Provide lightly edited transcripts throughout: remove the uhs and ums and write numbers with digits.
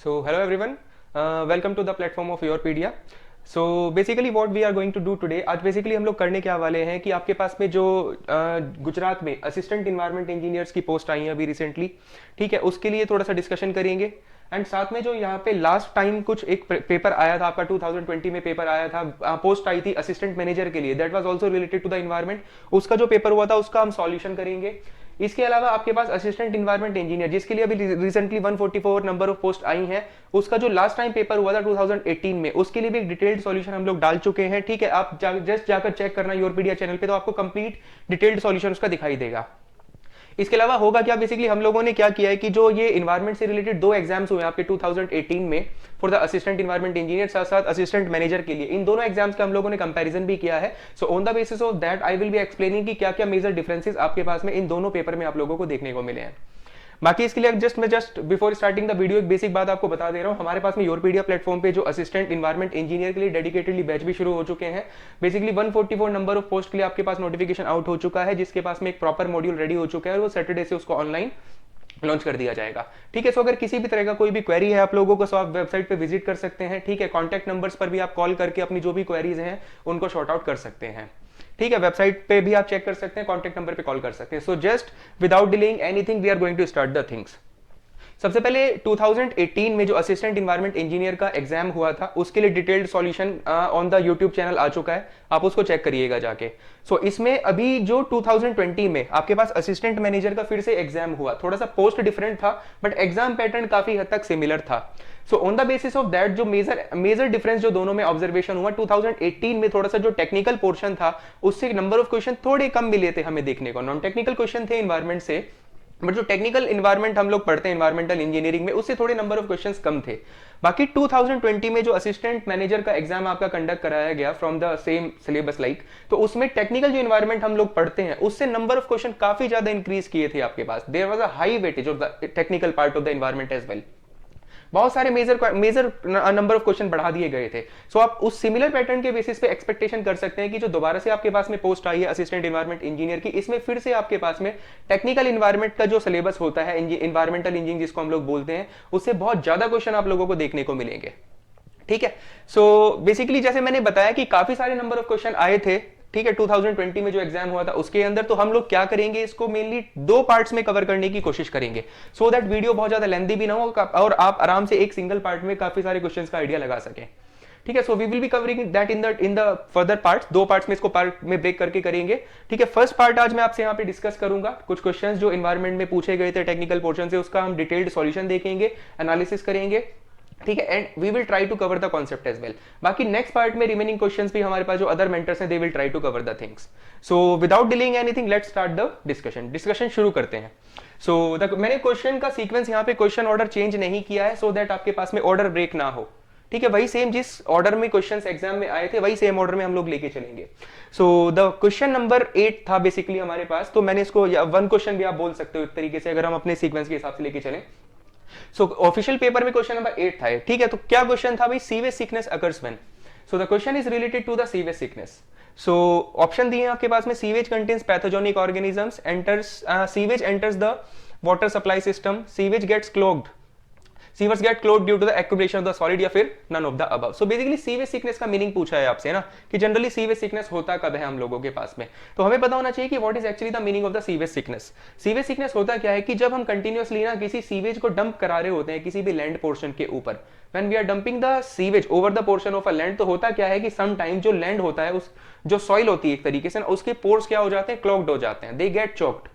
So hello everyone, welcome to the platform of Yourpedia. So basically what we are going to do today, आज basically हम लोग करने क्या वाले हैं कि आपके पास में जो गुजरात में असिस्टेंट इन्वायरमेंट इंजीनियर्स की पोस्ट आई है अभी रिसेंटली, ठीक है, उसके लिए थोड़ा सा डिस्कशन करेंगे। एंड साथ में जो यहाँ पे लास्ट टाइम कुछ एक पेपर आया था आपका 2020 में पेपर आया था, पोस्ट आई थी असिस्टेंट मैनेजर के लिए, that was also related to the environment. उसका जो पेपर हुआ था उसका हम सॉल्यूशन करेंगे। इसके अलावा आपके पास असिस्टेंट इन्वायरमेंट इंजीनियर जिसके लिए अभी रिसेंटली 144 नंबर ऑफ पोस्ट आई हैं, उसका जो लास्ट टाइम पेपर हुआ था 2018 में, उसके लिए भी एक डिटेल्ड सॉल्यूशन हम लोग डाल चुके हैं। ठीक है, आप जस्ट जाकर चेक करना योरपीडिया चैनल पे, तो आपको कंप्लीट डिटेल्ड सॉल्यूशन उसका दिखाई देगा। इसके अलावा होगा क्या, बेसिकली हम लोगों ने क्या किया है कि जो ये इन्वायरमेंट से रिलेटेड दो एग्जाम्स हुए आपके 2018 में for the assistant environment engineer, साथ साथ असिस्टेंट मैनेजर के लिए, इन दोनों एग्जाम्स का हम लोगों ने कंपैरिजन भी किया है। So on the basis of that I will be explaining कि क्या क्या मेजर डिफरेंसेस आपके पास में इन दोनों पेपर में आप लोगों को देखने को मिले हैं। बाकी इसके लिए just before starting the video एक बेसिक बात आपको बता दे रहा हूं, हमारे पास में योरपीडिया प्लेटफॉर्म पे जो असिस्टेंट इन्वायरमेंट इंजीनियर के लिए डेडिकेटेडली बैच भी शुरू हो चुके हैं। बेसिकली 144 नंबर ऑफ पोस्ट के लिए आपके पास नोटिफिकेशन आउट हो चुका है, जिसके पास में एक प्रॉपर मॉड्यूल रेडी हो चुका है और वो सैटरडे से उसको ऑनलाइन लॉन्च कर दिया जाएगा। ठीक है, सो अगर किसी भी तरह का कोई भी क्वेरी है आप लोगों को, सो आप वेबसाइट पे विजिट कर सकते हैं। ठीक है, कॉन्टैक्ट नंबर्स पर भी आप कॉल करके अपनी जो भी क्वेरीज हैं उनको शॉर्ट आउट कर सकते हैं। ठीक है, वेबसाइट पे भी आप चेक कर सकते हैं, कॉन्टैक्ट नंबर पे कॉल कर सकते हैं। So just without delaying anything we are going to start the things. सबसे पहले 2018 में जो असिस्टेंट इन्वायरमेंट इंजीनियर का एग्जाम हुआ था उसके लिए detailed solution on the YouTube channel आ चुका है, आप उसको चेक करिएगा जाके। सो इसमें अभी जो 2020 में आपके पास असिस्टेंट मैनेजर का फिर से एग्जाम हुआ, थोड़ा सा पोस्ट डिफरेंट था बट एग्जाम पैटर्न काफी हद तक सिमिलर था। So on the basis of that जो मेजर डिफरेंस जो दोनों में ऑब्जर्वेशन हुआ, 2018 में थोड़ा सा जो टेक्निकल पोर्शन था उससे नंबर ऑफ क्वेश्चन थोड़े कम मिले थे हमें देखने को, नॉन टेक्निकल क्वेश्चन थे इन्वायरमेंट से, बट जो टेक्निकल इन्वायरमेंट हम लोग पढ़ते हैं इन्वायरमेंटल इंजीनियरिंग में, उससे थोड़े नंबर ऑफ क्वेश्चंस कम थे। बाकी 2020 में जो असिस्टेंट मैनेजर का एग्जाम आपका कंडक्ट कराया गया from the same syllabus like, तो उसमें टेक्निकल जो इन्वायरमेंट हम लोग पढ़ते हैं उससे नंबर ऑफ क्वेश्चन काफी ज्यादा इंक्रीज किए थे आपके पास। There was a high weightage of the technical part of the environment as well. बहुत सारे मेजर नंबर ऑफ क्वेश्चन बढ़ा दिए गए थे। सो आप उस सिमिलर पैटर्न के बेसिस पे एक्सपेक्टेशन कर सकते हैं कि जो दोबारा से आपके पास में पोस्ट आई है असिस्टेंट इन्वायरमेंट इंजीनियर की, इसमें फिर से आपके पास में टेक्निकल इन्वायरमेंट का जो सिलेबस होता है, इन्वायरमेंटल इंजीनियरिंग जिसको हम लोग बोलते हैं, उससे बहुत ज्यादा क्वेश्चन आप लोगों को देखने को मिलेंगे। ठीक है, सो बेसिकली जैसे मैंने बताया कि काफी सारे नंबर ऑफ क्वेश्चन आए थे। ठीक है, 2020 में जो एग्जाम हुआ था उसके अंदर, तो हम लोग क्या करेंगे, इसको मेनली दो पार्ट्स में कवर करने की कोशिश करेंगे, सो दैट वीडियो बहुत ज्यादा लेंथी भी ना हो और आप आराम से एक सिंगल पार्ट में काफी सारे क्वेश्चंस का आइडिया लगा सकें। ठीक है, so we will be covering that in the further parts, दो पार्ट्स में इसको पार्ट में ब्रेक करके करेंगे। ठीक है, फर्स्ट पार्ट आज मैं आपसे यहाँ पे डिस्कस करूंगा, कुछ क्वेश्चंस जो इन्वायरमेंट में पूछे गए थे टेक्निकल पोर्शन से, उसका हम डिटेल्ड सॉल्यूशन देखेंगे, एनालिसिस करेंगे। ठीक है, and we will try to cover the concept as well. बाकी नेक्स्ट पार्ट में रिमेनिंग क्वेश्चंस भी हमारे पास जो अदर मेंटर्स हैं, they will try to cover the things. So without delaying anything, let's start the discussion शुरू करते हैं। सो मैंने क्वेश्चन का सीक्वेंस यहाँ पे क्वेश्चन ऑर्डर चेंज नहीं किया है, सो दैट आपके पास में ऑर्डर ब्रेक ना हो। ठीक है, वही सेम जिस ऑर्डर में क्वेश्चंस एग्जाम में आए थे वही सेम ऑर्डर में हम लोग लेके चलेंगे। सो द क्वेश्चन नंबर 8 था बेसिकली हमारे पास, तो मैंने इसको वन क्वेश्चन भी आप बोल सकते हो एक तरीके से, अगर हम अपने सीक्वेंस के हिसाब से लेके चलें। सो ऑफिशियल पेपर में क्वेश्चन नंबर 8 था। ठीक है, तो क्या क्वेश्चन था भाई, sewage sickness occurs when. So the question is related to the sewage sickness. So option दिए हैं आपके पास में, sewage contains pathogenic organisms, sewage enters the water supply system, sewage gets clogged, sewers get clogged due to the accumulation of the solid, या फिर none of the above. So basically sewage sickness का meaning पूछा है आपसे ना, कि generally sewage sickness होता कब है हम लोगों के पास में, तो हमें पता होना चाहिए कि what is actually the meaning of the sewage sickness. Sewage sickness होता क्या है कि जब हम कंटिन्यूअसली ना किसी सीवेज को डंप करा रहे होते हैं किसी भी लैंड पोर्शन के ऊपर, when we are dumping the sewage over the portion of a land, तो होता क्या है कि सम टाइम जो लैंड होता है, उस जो सॉइल होती है एक तरीके से, उसके पोर्स क्या हो जाते हैं, क्लॉग्ड हो जाते हैं, दे गेट चोक्ड।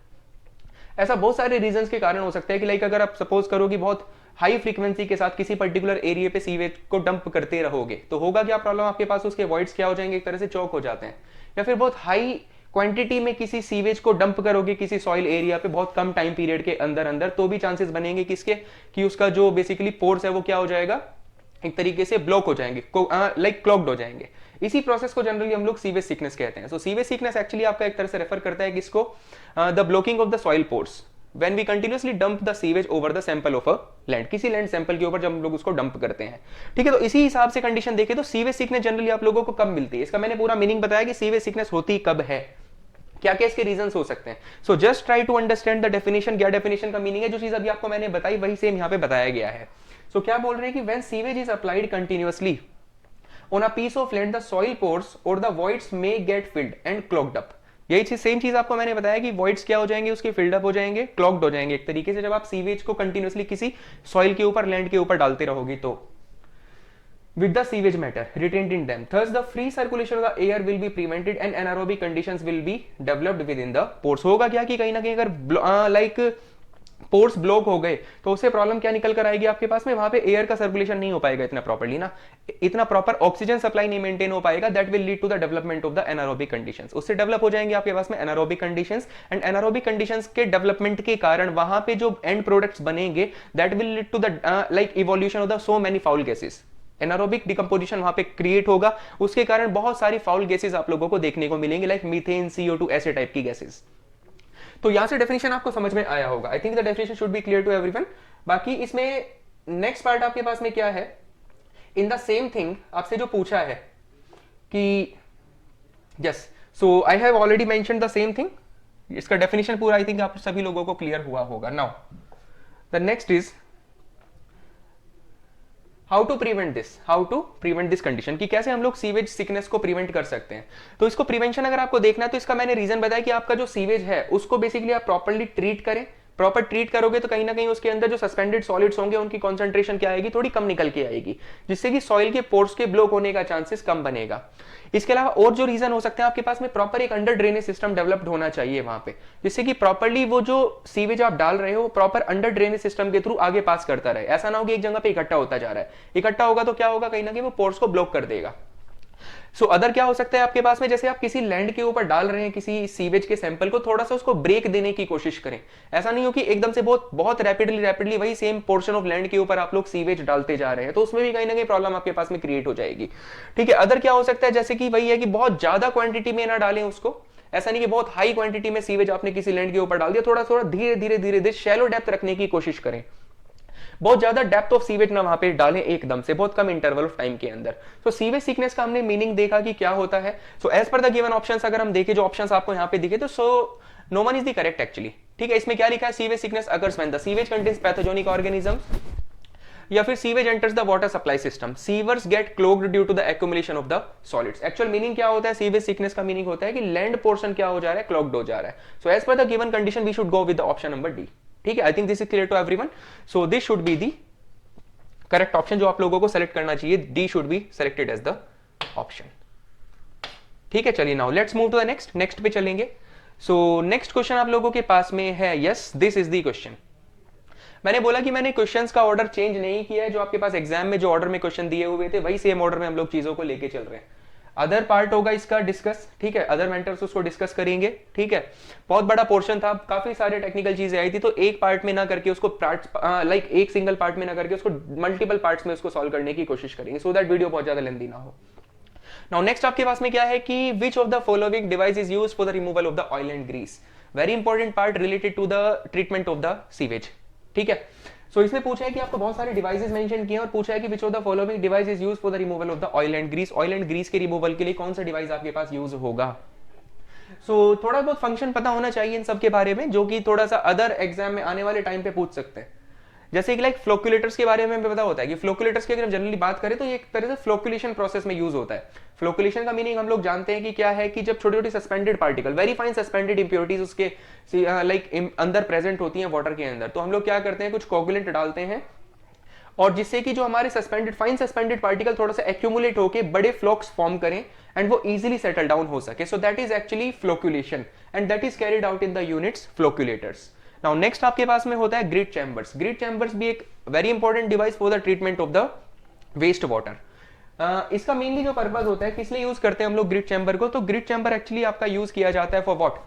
ऐसा बहुत सारे रीजंस के कारण हो सकता है कि लाइक अगर आप सपोज करो कि बहुत हाई फ्रीक्वेंसी के साथ किसी पर्टिकुलर एरिया पे सीवेज को डंप करते रहोगे, तो होगा क्या प्रॉब्लम, आपके पास उसके वॉइड्स क्या हो जाएंगे, एक तरह से चौक हो जाते हैं। या फिर बहुत हाई क्वांटिटी में किसी सीवेज को डंप करोगे किसी सॉइल एरिया पे बहुत कम टाइम पीरियड के अंदर अंदर, तो भी चांसेस बनेंगे किसके, कि उसका जो बेसिकली पोर्स है वो क्या हो जाएगा, एक तरीके से ब्लॉक हो जाएंगे, लाइक क्लॉग्ड हो जाएंगे। इसी प्रोसेस को जनरली हम लोग सीवेज सिकनेस कहते हैं। सो सीवेज सिकनेस एक्चुअली आपका एक तरह से रेफर करता है किसको, the blocking of the soil pores when we continuously dump the sewage over the sample of a land, किसी लैंड सैंपल के ऊपर जब हम लोग उसको डंप करते हैं। ठीक है, तो इसी हिसाब से कंडीशन देखें तो सीवेज सिकनेस जनरली आप लोगों को कब मिलती है, इसका मैंने पूरा मीनिंग बताया कि सीवेज सिकनेस होती कब है, क्या क्या इसके रीजंस हो सकते हैं। So just try to understand the definition. क्या डेफिनेशन का मीनिंग है, जो चीज अभी आपको मैंने बताई वही सेम यहाँ पे बताया गया है। सो क्या बोल रहे हैं कि when sewage is applied continuously on a piece of land the soil pores और the voids may get filled and clogged up. यही चीज सेम चीज आपको मैंने बताया कि वॉइड्स क्या हो जाएंगे, उसके फिल्ड अप हो जाएंगे, क्लॉग्ड हो जाएंगे एक तरीके से, जब आप सीवेज को कंटिन्यूअसली किसी सॉइल के ऊपर, लैंड के ऊपर डालते रहोगे तो। with the sewage matter retained in them. Thus, the free circulation of the air will be prevented and anaerobic conditions will be developed within the pores. होगा क्या कि कहीं ना कहीं अगर लाइक पोर्स ब्लॉक हो गए तो उससे प्रॉब्लम क्या निकल कर आएगी आपके पास में, वहां पे एयर का सर्कुलेशन नहीं हो पाएगा इतना प्रॉपर्ली ना, इतना प्रॉपर ऑक्सीजन सप्लाई नहीं मेंटेन हो पाएगा। That will lead to the development of the anaerobic conditions. उससे डेवलप हो जाएंगे आपके पास में anaerobic conditions, and anaerobic conditions के डेवलपमेंट के कारण वहां पे जो एंड प्रोडक्ट्स बनेंगे that will lead to the like evolution of the so many foul gases. Anaerobic decomposition वहां पे क्रिएट होगा, उसके कारण बहुत सारी फाउल गैसेस आप लोगों को देखने को मिलेंगे, लाइक मीथेन, CO2 ऐसे टाइप की गैसेस। तो यहां से डेफिनेशन आपको समझ में आया होगा। I think the definition should be clear to everyone. बाकी इसमें नेक्स्ट पार्ट आपके पास में क्या है, इन द सेम थिंग आपसे जो पूछा है कि yes, so I have already mention the same thing. इसका डेफिनेशन पूरा आई थिंक आप सभी लोगों को क्लियर हुआ होगा। Now the next is how to prevent this condition, कि कैसे हम लोग सीवेज सिकनेस को प्रिवेंट कर सकते हैं। तो इसको प्रिवेंशन अगर आपको देखना है तो इसका मैंने रीजन बताया कि आपका जो सीवेज है उसको बेसिकली आप प्रॉपर्ली ट्रीट करें। प्रॉपर ट्रीट करोगे तो कहीं ना कहीं उसके अंदर जो सस्पेंडेड सॉलिड्स होंगे उनकी कॉन्सेंट्रेशन क्या आएगी, थोड़ी कम निकल के आएगी, जिससे कि सॉइल के पोर्स के ब्लॉक होने का चांसेस कम बनेगा। इसके अलावा और जो रीजन हो सकते हैं आपके पास में, प्रॉपर एक अंडर ड्रेनेज सिस्टम डेवलप्ड होना चाहिए वहां पे, जिससे कि प्रॉपर्ली वो जो सीवेज आप डाल रहे हो प्रॉपर अंडर ड्रेनेज सिस्टम के थ्रू आगे पास करता रहे। ऐसा ना हो कि एक जगह पे इकट्ठा होता जा रहा है, इकट्ठा होगा तो क्या होगा, कहीं ना कहीं वो पोर्स को ब्लॉक कर देगा। सो अदर क्या हो सकता है आपके पास में, जैसे आप किसी लैंड के ऊपर डाल रहे हैं किसी सीवेज के सैंपल को, थोड़ा सा उसको ब्रेक देने की कोशिश करें। ऐसा नहीं हो कि एकदम से बहुत बहुत रैपिडली वही सेम पोर्शन ऑफ लैंड के ऊपर आप लोग सीवेज डालते जा रहे हैं, तो उसमें भी कहीं ना कहीं प्रॉब्लम आपके पास में क्रिएट हो जाएगी। ठीक है, अदर क्या हो सकता है, जैसे कि वही है कि बहुत ज्यादा क्वांटिटी में ना डालें उसको। ऐसा नहीं कि बहुत हाई क्वांटिटी में सीवेज आपने किसी लैंड के ऊपर डाल दिया, थोड़ा थोड़ा धीरे धीरे शैलो डेप्थ रखने की कोशिश करें। बहुत ज्यादा डेप्थ ऑफ सीवेज ना वहां पे डालें एकदम से, बहुत कम इंटरवल ऑफ टाइम के अंदर। तो सीवेज सिकनेस का हमने मीनिंग देखा कि क्या होता है। So as per the given options अगर हम देखें, जो ऑप्शंस आपको यहाँ पे दिखे, तो so no one is the correct actually. ठीक है, इसमें क्या लिखा है, sewage sickness occurs when the sewage contains pathogenic organisms, या फिर sewage enters the water supply system, sewers get clogged due to the accumulation of the solids. Actual meaning क्या होता है, सीवेज सिकनेस का मीनिंग होता है कि लैंड पोर्शन क्या हो जा रहा है, क्लॉग्ड हो जा रहा है। So as per the given condition we should go with the option number D. ठीक है, I think this is clear to everyone. So this should be the correct option जो आप लोगों को सेलेक्ट करना चाहिए, D should be selected as the option. ठीक है, चलिए now let's move to the next पे चलेंगे। सो नेक्स्ट क्वेश्चन आप लोगों के पास में है, yes this is the question. मैंने बोला कि मैंने क्वेश्चंस का ऑर्डर चेंज नहीं किया है, जो आपके पास एग्जाम में जो ऑर्डर में क्वेश्चन दिए हुए थे वही सेम ऑर्डर में हम लोग चीजों को लेके चल रहे हैं। अदर पार्ट होगा इसका डिस्कस, ठीक है, अदर मेंटर्स उसको डिस्कस करेंगे। ठीक है, बहुत बड़ा पोर्शन था, काफी सारे टेक्निकल चीजें आई थी, तो एक पार्ट में ना करके उसको पार्ट्स लाइक एक सिंगल पार्ट में ना करके उसको मल्टीपल पार्ट्स में उसको सॉल्व करने की कोशिश करेंगे, सो दैट वीडियो बहुत ज्यादा लेंथी ना हो। नाउ नेक्स्ट आपके पास में क्या है कि which of the following device is used for the removal of the oil and grease. Very important part related to the treatment of the sewage. ठीक है, सो इसमें पूछा है कि आपको बहुत सारे डिवाइसेस मेंशन किए और पूछा है कि which of the following device is used for the removal of the oil and grease. Oil and grease के रिमूवल के लिए कौन सा डिवाइस आपके पास यूज होगा। सो थोड़ा बहुत फंक्शन पता होना चाहिए इन सब के बारे में, जो कि थोड़ा सा अदर एग्जाम में आने वाले टाइम पे पूछ सकते हैं। जैसे कि लाइक फ्लोकुलेटर्स के बारे में हमें पता होता है कि फ्लोकुलेटर्स की अगर हम जनरली बात करें तो ये एक तरह से फ्लोकुलेशन प्रोसेस में यूज होता है। फ्लोकुलेशन का मीनिंग हम लोग जानते हैं कि क्या है, कि जब छोटी छोटी suspended particle, very fine suspended impurities उसके लाइक अंदर प्रेजेंट होती हैं वाटर के अंदर, तो हम लोग क्या करते हैं, कुछ कोगुलेंट डालते हैं, और जिससे कि जो हमारे सस्पेंडेड फाइन सस्पेंडेड पार्टिकल थोड़ा सा एक्यूमुलेट होकर बड़े फ्लॉक्स फॉर्म करें एंड वो इजीली सेटल डाउन हो सके। So that is actually flocculation and that is carried out in the units flocculators. Now next आपके पास में होता है ग्रिड चैम्बर्स। ग्रिड चैम्बर्स भी एक very important device for the treatment of the waste water. इसका मेनली जो purpose होता है, किस लिए यूज करते हैं हम लोग ग्रिड चैम्बर को, तो ग्रिड चैम्बर एक्चुअली आपका यूज किया जाता है for what,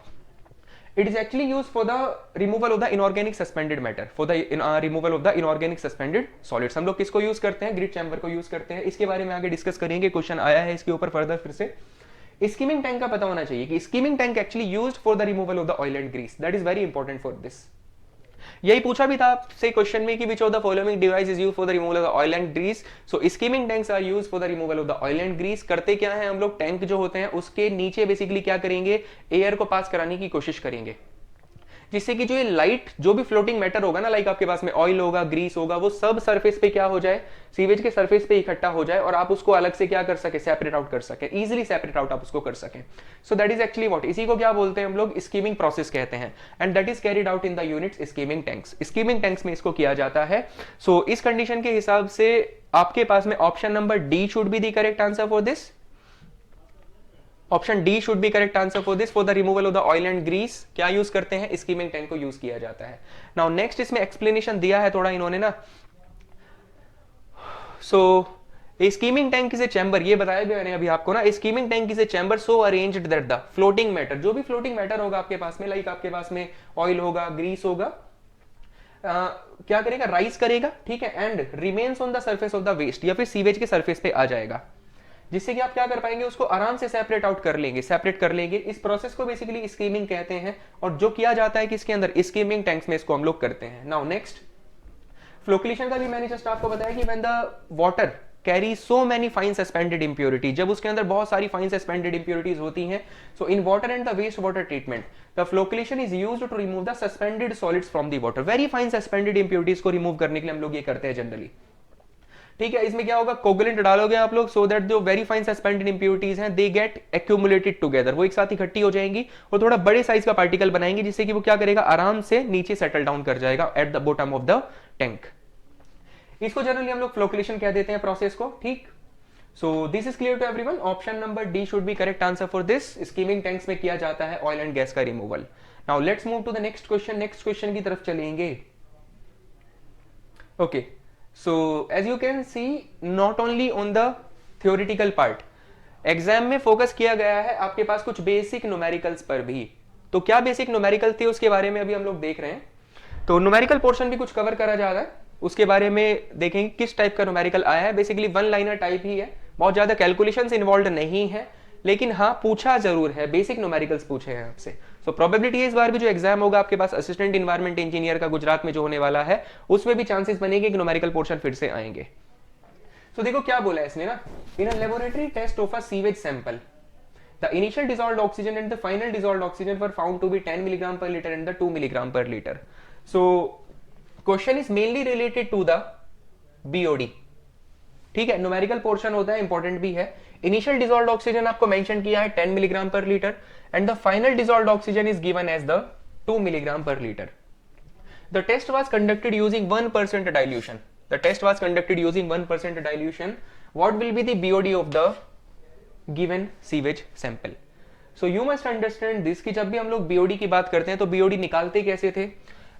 it is actually used for the removal of the inorganic suspended matter, for the removal of the inorganic suspended solids। हम लोग किसको यूज करते हैं, ग्रिड चैम्बर को यूज करते हैं। इसके बारे में आगे डिस्कस करेंगे, क्वेश्चन आया है इसके ऊपर फर्दर फिर से। स्कीमिंग टैंक का पता होना चाहिए कि skimming tank actually used for the removal of the oil and grease, that is very important for this. यही पूछा भी था आपसे क्वेश्चन में कि which of the following device is used for the removal of the oil and grease. So skimming tanks are used for the removal of the oil and grease. करते क्या है हम लोग, टैंक जो होते हैं उसके नीचे बेसिकली क्या करेंगे, एयर को पास कराने की कोशिश करेंगे, जिससे कि जो ये लाइट जो भी फ्लोटिंग मैटर होगा ना, लाइक आपके पास में ऑयल होगा, ग्रीस होगा, वो सब सरफेस पे क्या हो जाए, सीवेज के सरफेस पे इकट्ठा हो जाए और आप उसको अलग से क्या कर सके, सेपरेट आउट कर सके, इजीली सेपरेट आउट आप उसको कर सके। So that is actually what, इसी को क्या बोलते हैं हम लोग, स्कीमिंग प्रोसेस कहते हैं, and that is carried out in the units skimming tanks. Skimming tanks में इसको किया जाता है। सो इस कंडीशन के हिसाब से आपके पास में option number D should be the correct answer for this. Option D should be correct answer for this. For the removal of the oil and grease क्या यूज करते हैं, स्कीमिंग टैंक को यूज किया जाता है। नाउ नेक्स्ट इसमें explanation दिया है थोड़ा इन्होंने ना। So skimming tank is a chamber, ये बताया भी मैंने अभी आपको ना, skimming tank is a chamber so arranged that the floating matter, जो भी फ्लोटिंग मैटर होगा आपके पास में, लाइक आपके पास में ऑयल होगा, ग्रीस होगा, क्या करेगा, राइज करेगा, ठीक है, and remains on the surface of the waste, या फिर सीवेज के सर्फेस पे आ जाएगा, जिससे कि आप क्या कर पाएंगे, उसको आराम से सेपरेट आउट कर लेंगे, सेपरेट कर लेंगे। इस प्रोसेस को बेसिकली स्कीमिंग कहते हैं, और जो किया जाता है किसके अंदर, स्कीमिंग टैंक्स में इसको हम लोग करते हैं। नाउ नेक्स्ट फ्लोक्लेशन का भी मैंने जस्ट आपको बताया कि when the water carry so many fine suspended impurity, जब उसके अंदर बहुत सारी फाइन सस्पेंडेड इंप्योरिटीज होती हैं, so in water and the waste water treatment the flocculation is used to remove the suspended solids from the water. Very fine suspended impurities को remove करने के लिए हम लोग ये करते हैं जनरली, ठीक है। इसमें क्या होगा, कोगुलेंट डालोगे आप लोग, सो दैट जो वेरी फाइन सस्पेंडेड इंप्योरिटीज हैं दे गेट एक्यूमुलेटेड टुगेदर, वो एक साथ इकट्ठी हो जाएंगी और थोड़ा बड़े साइज का पार्टिकल बनाएंगे, जिससे कि वो क्या करेगा, आराम से नीचे सेटल डाउन कर जाएगा at the bottom of the tank. इसको जनरली हम लोग फ्लोक्लेशन कह देते हैं प्रोसेस को, ठीक। So this is clear to everyone. Option number D should be correct answer for this. Skimming tanks में किया जाता है ऑयल एंड गैस का removal. Now let's move to the next question. Next question की तरफ चलेंगे। Okay, so as you can see not only on the theoretical part, exam में focus किया गया है आपके पास कुछ बेसिक न्यूमेरिकल्स पर भी। तो क्या बेसिक न्यूमेरिकल थे उसके बारे में अभी हम लोग देख रहे हैं। तो न्यूमेरिकल पोर्शन भी कुछ कवर करा जा रहा है, उसके बारे में देखेंगे किस टाइप का न्यूमेरिकल आया है। बेसिकली वन लाइनर टाइप ही है, बहुत ज्यादा कैलकुलेशंस इन्वॉल्व नहीं है, लेकिन हाँ पूछा जरूर है, बेसिक न्यूमेरिकल्स पूछे हैं आपसे। सो प्रोबेबिलिटी है इस बार भी जो एग्जाम होगा आपके पास असिस्टेंट इन्वायरमेंट इंजीनियर का गुजरात में जो होने वाला है, उसमें भी चांसेस बनेंगे कि न्यूमेरिकल पोर्शन फिर से आएंगे। तो देखो क्या बोला है इसने ना, in a laboratory test of a sewage sample the initial dissolved oxygen and the final dissolved oxygen were found to be 10 milligram per litre and the 2 milligram per litre. So question is mainly related to the BOD, ठीक है। Numerical portion होता है, important भी है। Initial dissolved oxygen आपको mention किया है 10 milligram per litre and the final dissolved oxygen is given as the 2 milligram per litre. The test was conducted using 1% dilution. The test was conducted using 1% dilution. What will be the BOD of the given sewage sample. So you must understand this कि जब भी हम लोग BOD की बात करते हैं तो बीओडी निकालते कैसे थे।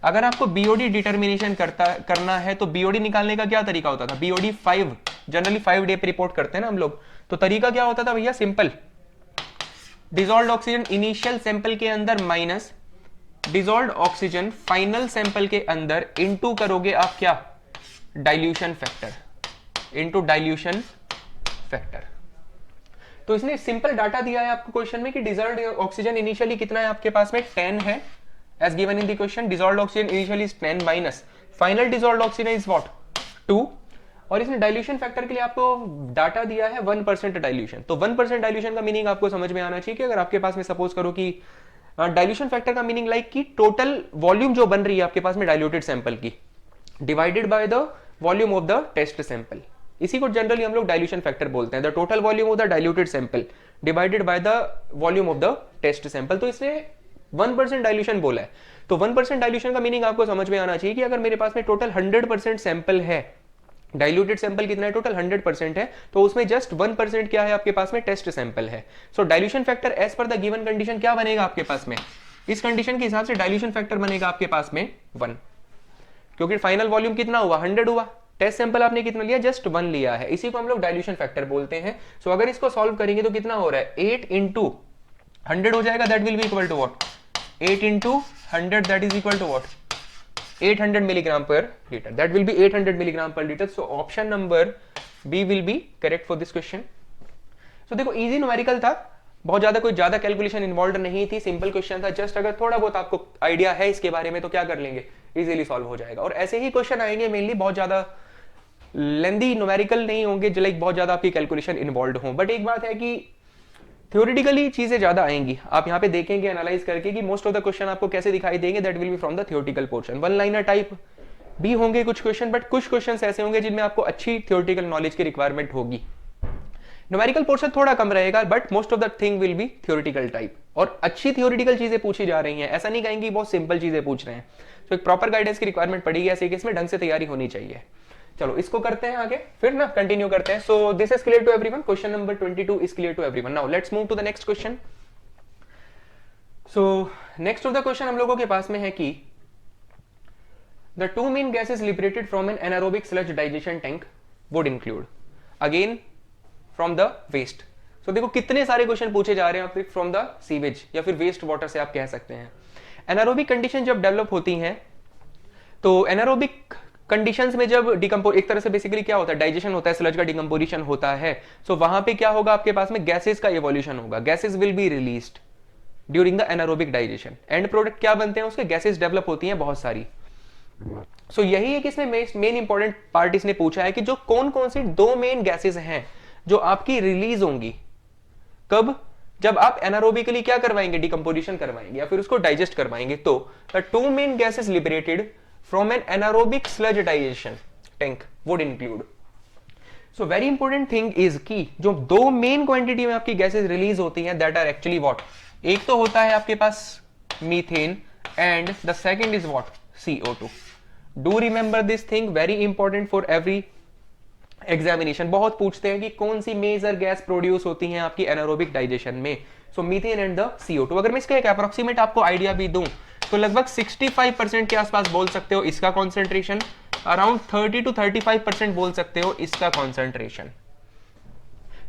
अगर आपको बीओडी डिटर्मिनेशन करना है तो बीओडी निकालने का क्या तरीका होता था, बीओडी 5 जनरली 5 डे पे रिपोर्ट करते हैं ना हम लोग। तो तरीका क्या होता था भैया, simple, dissolved oxygen initial sample के अंदर minus dissolved oxygen final sample के अंदर इनटू करोगे आप क्या, dilution factor, into dilution factor. तो इसने सिंपल डाटा दिया है आपको क्वेश्चन में कि डिसॉल्व्ड ऑक्सीजन इनिशियली कितना है आपके पास में, 10 है as given in the question. Dissolved oxygen initially is 10 minus final dissolved oxygen is what 2, और इसने डाइल्यूशन फैक्टर के लिए आपको डाटा दिया है 1% डाइल्यूशन। तो 1% डाइल्यूशन का मीनिंग आपको समझ में आना चाहिए कि अगर आपके पास में सपोज करो कि डाइल्यूशन फैक्टर का मीनिंग लाइक कि टोटल वॉल्यूम जो बन रही है आपके पास में डाइल्यूटेड सैंपल की divided by the volume of the test sample, इसी को जनरली हम लोग डाइल्यूशन फैक्टर बोलते हैं। The total volume of the diluted sample divided by the volume of the test sample. तो इसने 1% डाइल्यूशन बोला है, तो 1% डाइल्यूशन का मीनिंग आपको समझ में आना चाहिए कि अगर मेरे पास में टोटल 100% सैंपल है, डाइल्यूटेड सैंपल कितना है, टोटल 100% है, तो उसमें जस्ट 1% क्या है आपके पास में, टेस्ट सैंपल है। So dilution factor as per the given condition क्या बनेगा आपके पास में, इस कंडीशन के हिसाब से डाइल्यूशन फैक्टर बनेगा आपके पास में 1, क्योंकि फाइनल वॉल्यूम कितना हुआ, 100 हुआ, टेस्ट सैंपल आपने कितना लिया, जस्ट 1 लिया है, इसी को हम लोग डाइल्यूशन फैक्टर बोलते हैं। सो अगर इसको सॉल्व करेंगे तो कितना हो रहा है, 8 इंटू 100 हो जाएगा, that will be equal to what, 8 into 100 that is equal to what, 800 milligram per liter, that will be 800 milligram per liter. So option number B will be correct for this question. So देखो easy numerical था, बहुत ज्यादा calculation involve नहीं थी, simple question था। Just अगर थोड़ा बहुत आपको आइडिया है इसके बारे में तो क्या कर लेंगे, इजीली सॉल्व हो जाएगा। और ऐसे ही क्वेश्चन आएंगे मेनली, बहुत ज्यादा लेंदी न्यूमेरिकल नहीं होंगे, जो लाइक बहुत ज्यादा आपकी कैलकुलेशन इन्वॉल्व हो। बट एक बात है कि थ्योरेटिकली चीजें ज्यादा आएंगी, आप यहाँ पे देखेंगे एनालाइज करके कि मोस्ट ऑफ द क्वेश्चन आपको कैसे दिखाई देंगे, that will B from the theoretical portion. One liner type भी होंगे कुछ क्वेश्चन, बट कुछ क्वेश्चन ऐसे होंगे जिनमें आपको अच्छी थ्योरेटिकल नॉलेज की रिक्वायरमेंट होगी। न्यूमेरिकल पोर्शन थोड़ा कम रहेगा, but most of the thing will be theoretical type, और अच्छी थ्योरेटिकल चीजें पूछी जा रही हैं, ऐसा नहीं कहेंगे बहुत सिंपल चीजें पूछ रहे हैं। तो एक प्रॉपर गाइडेंस की रिक्वायरमेंट पड़ेगी, ऐसे केस में ढंग से तैयारी होनी चाहिए। चलो इसको करते हैं आगे, फिर ना कंटिन्यू करते हैं। So this is clear to everyone, question number 22 is clear to everyone. Now let's move to the next question. So next of the question हम लोगों के पास में है कि the two main gases liberated from an anaerobic sludge digestion tank would include, again from the waste। so देखो कितने सारे क्वेश्चन पूछे जा रहे हैं फ्रॉम द सीवेज या फिर वेस्ट वाटर से आप कह सकते हैं। एनारोबिक कंडीशन जब डेवलप होती हैं, तो एनारोबिक कंडीशंस में जब एक तरह से बेसिकली क्या होता है, डाइजेशन होता है, स्लज का डिकम्पोजिशन होता है। सो वहां पे क्या होगा, आपके पास में गैसेस का इवोल्यूशन होगा, gases will be released during the anaerobic digestion. And product क्या बनते हैं उसके, गैसेस डेवलप होती हैं बहुत सारी। सो यही एक इसमें मेन इंपॉर्टेंट पार्ट इसने पूछा है कि जो कौन कौन सी दो मेन गैसेस हैं जो आपकी रिलीज होंगी, कब, जब आप एनारोबिकली क्या करवाएंगे, डिकम्पोजिशन करवाएंगे या फिर उसको डाइजेस्ट करवाएंगे। तो the two main gases liberated from an anaerobic sludge digestion tank would include. So very important thing is कि जो दो मेन क्वांटिटी में आपकी गैसेस रिलीज होती हैं, दैट आर एक्चुअली व्हाट, एक तो होता है आपके पास methane and the second is what, CO2। Do remember this thing, very important for every examination. बहुत पूछते हैं कि कौन सी मेजर गैस प्रोड्यूस होती हैं आपकी एनारोबिक डाइजेशन में। सो मीथेन एंड द CO2। अगर मैं इसका एक अप्रोक्सीमेट आपको आइडिया भी दूं तो लगभग 65% के आसपास बोल सकते हो इसका कॉन्सेंट्रेशन, अराउंड 30 to 35% बोल सकते हो इसका कॉन्सेंट्रेशन।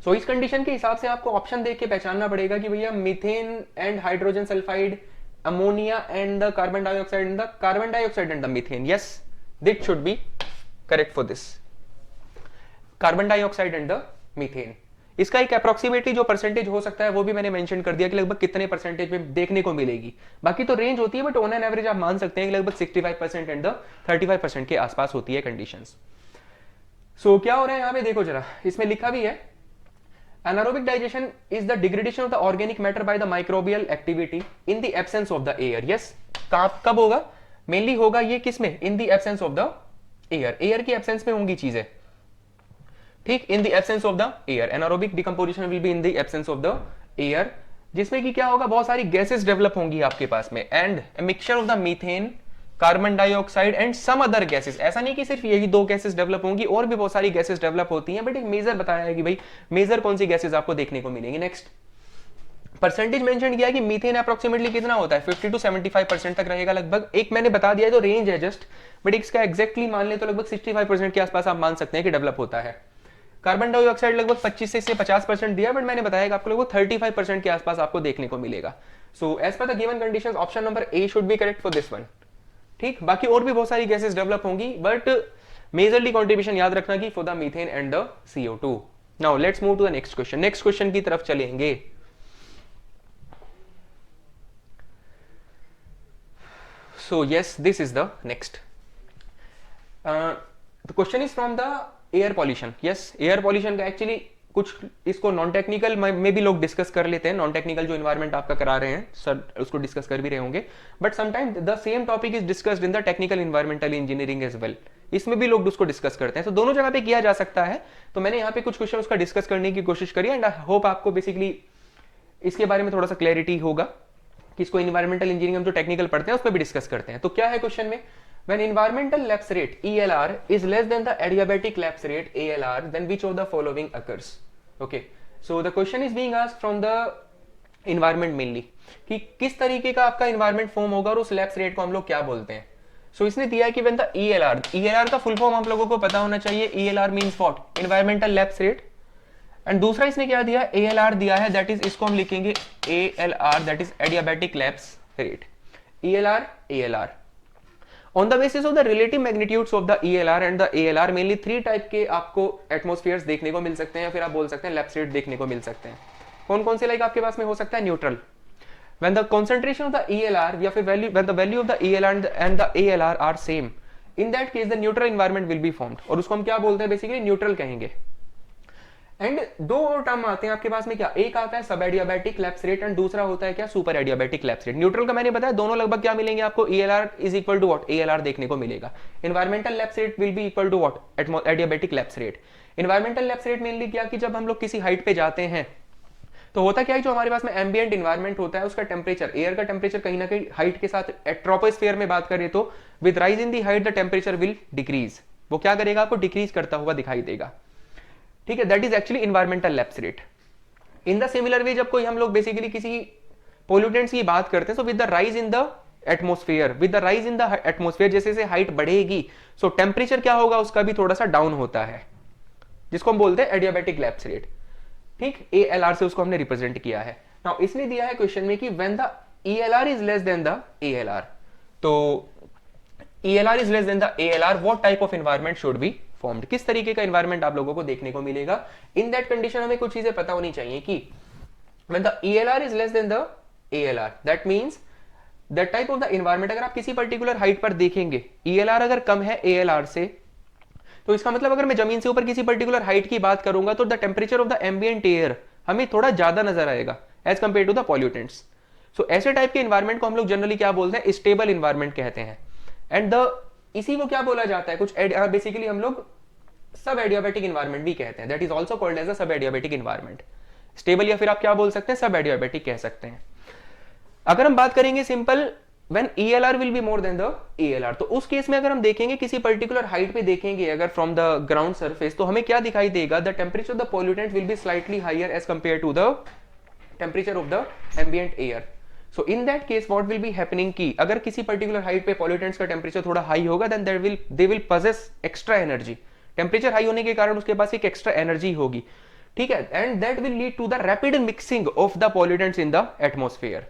सो इस कंडीशन के हिसाब से आपको ऑप्शन देख के पहचानना पड़ेगा कि भैया methane and hydrogen sulphide, ammonia and the carbon dioxide and the methane, yes, that should be correct for this, carbon dioxide and the methane। इसका एक अप्रोक्सीमेटली जो परसेंटेज हो सकता है वो भी मैंने मेंशन कर दिया कि लगभग कितने परसेंटेज में देखने को मिलेगी। बाकी तो रेंज होती है, बट ऑन एन एवरेज आप मान सकते हैं कि लगभग 65% एंड द 35% के आसपास होती है कंडीशंस। सो क्या हो रहा है यहाँ पे देखो जरा, इसमें लिखा भी है anaerobic digestion is the degradation of the organic matter by the microbial activity in the absence of the air। yes, कब होगा, मेनली होगा ये किसमें, in the absence of the air, air की एब्सेंस में होंगी चीजें, ठीक, in the absence of the air, anaerobic decomposition will be in the absence of the air, जिसमें कि क्या होगा, बहुत सारी गैसेस डेवलप होंगी आपके पास में, and mixture of the methane, carbon dioxide and some other gases. ऐसा नहीं कि सिर्फ यही दो गैसेस डेवलप होंगी, और भी बहुत सारी गैसेस डेवलप होती हैं, बट एक मेजर बताया है कि भाई मेजर कौन सी गैसेस आपको देखने को मिलेंगी। नेक्स्ट परसेंटेज मेंशन किया कि मीथेन अप्रोक्सीमेटली कितना होता है, 50 to 75% तक रहेगा लगभग। एक मैंने बता दिया है तो रेंज है जस्ट, बट इसका एग्जैक्टली मान ले तो लगभग 65% के आसपास आप मान सकते हैं कि डेवलप होता है। कार्बन डाइऑक्साइड लगभग 25 से 50% दिया, बट मैंने बताया कि आपको लगभग 35% के आसपास आपको देखने को मिलेगा। So as per the given conditions option number A should be correct for this one, ठीक। बाकी और भी बहुत सारी गैसेस डेवलप होंगी, बट मेजरली कंट्रीब्यूशन याद रखना कि for the methane and the CO2। Now let's move to the next question, next question की तरफ चलेंगे। So yes, this is the next, the question is from the air pollution. Yes, air pollution का actually कुछ इसको non technical में भी लोग discuss कर लेते हैं, नॉन टेक्निकल जो इन्वायरमेंट आपका करा रहे हैं सर उसको डिस्कस कर भी रहे होंगे, but sometime the same topic is discussed in the technical environmental engineering as well. इसमें भी लोग उसको डिस्कस करते हैं, तो दोनों जगह पे किया जा सकता है। तो मैंने यहाँ पे कुछ क्वेश्चन उसका डिस्कस करने की कोशिश करी, एंड आई होप आपको बेसिकली इसके बारे में थोड़ा सा क्लैरिटी होगा कि इसको इन्वायरमेंटल इंजीनियरिंग हम जो टेक्निकल पढ़ते हैं उस पर भी डिस्कस करते हैं। तो क्या है क्वेश्चन में, when environmental lapse rate ELR is less than the adiabatic lapse rate ALR, then which of the following occurs? Okay, so the question is being asked from the environment mainly कि किस तरीके का आपका environment form होगा और उस lapse rate को हम लोग क्या बोलते हैं। सो इसने दिया है कि when the ELR का फुल फॉर्म हम लोगों को पता होना चाहिए, ELR means what, environmental lapse rate, and दूसरा इसने क्या दिया, ALR दिया है, दैट इज इसको हम लिखेंगे ALR, that is adiabatic lapse rate. ALR on the basis of the relative magnitudes of the ELR and the ALR, mainly 3 type के आपको एटमॉस्फेयर्स देखने को मिल सकते हैं, या फिर आप बोल सकते हैं लैप्स रेट देखने को मिल सकते हैं। कौन कौन से, लाइक आपके पास में हो सकता है neutral, when the concentration of the ELR या फिर value when the value of the ELR and the ALR are same, in that case the neutral environment will be formed, और उसको हम क्या बोलते हैं, बेसिकली न्यूट्रल कहेंगे। एंड दो और टर्म आते हैं आपके पास में, क्या एक आता है सब एडियाबैटिक लैप्स रेट एंड दूसरा होता है क्या, super adiabatic lapse rate. Neutral का मैंने बताया दोनों लगभग क्या मिलेंगे आपको, ELR is equal to what, ALR देखने को मिलेगा। Environmental lapse rate will be equal to what, adiabatic lapse rate. Environmental lapse rate mainly क्या कि जब हम लोग किसी हाइट पे जाते हैं तो होता क्या है, जो हमारे पास में एम्बिएंट इन्वायरमेंट होता है उसका टेम्परेचर, एयर का टेम्परेचर कहीं ना कहीं हाइट के साथ, ट्रोपोस्फेयर में बात करें तो with rise in the height the temperature will decrease, वो क्या करेगा, आपको डिक्रीज करता हुआ दिखाई देगा। ठीक है, that is actually environmental lapse rate. In the similar way जब कोई हम लोग बेसिकली किसी पोल्यूटेंट्स की बात करते हैं, so with the rise in the atmosphere, with the rise in the atmosphere जैसे जैसे हाइट बढ़ेगी, सो टेम्परेचर क्या होगा उसका भी थोड़ा सा डाउन होता है, जिसको हम बोलते हैं एडियाबैटिक लैप्स रेट। ठीक, ALR से उसको हमने रिप्रेजेंट किया है। नाउ इसने दिया है क्वेश्चन में कि when the ELR is less than the ALR, तो ELR is less than the ALR, what type of environment should be formed, किस तरीके का एनवायरनमेंट आप लोगों को देखने को मिलेगा। इन दैट कंडीशन हमें कुछ चीजें पता होनी चाहिए कि when the ELR is less than the ALR, that means that type of the environment, अगर आप किसी पर्टिकुलर हाइट पर देखेंगे ELR अगर कम है ALR से, तो इसका मतलब अगर मैं जमीन से ऊपर किसी पर्टिकुलर हाइट की बात करूंगा तो the temperature of the ambient air हमें थोड़ा ज्यादा नजर आएगा as compare to the pollutants. So ऐसे टाइप के एनवायरनमेंट को हम लोग जनरली क्या बोलते हैं, स्टेबल एनवायरनमेंट कहते हैं। एंड द इसी को क्या बोला जाता है, कुछ बेसिकली हम लोग सब एडियाबैटिक एनवायरनमेंट भी कहते हैं, that is also called as a sub adiabatic environment. Stable या फिर आप क्या बोल सकते हैं, सब एडियाबैटिक कह सकते हैं। अगर हम बात करेंगे simple when ELR will be more than the ALR, तो उस केस में अगर हम देखेंगे किसी पर्टिकुलर हाइट पे देखेंगे अगर फ्रॉम द ग्राउंड सरफेस, तो हमें क्या दिखाई देगा, the temperature of the pollutant will be slightly higher as compare to the temperature of the ambient air. So in that case what will be happening की अगर किसी पर्टिकुलर हाइट पे pollutants का टेम्परेचर थोड़ा हाई होगा, then they will possess extra energy, temperature high होने के कारण उसके पास एक एक्स्ट्रा एनर्जी होगी। ठीक है, and that will lead to the rapid mixing of the pollutants in the atmosphere.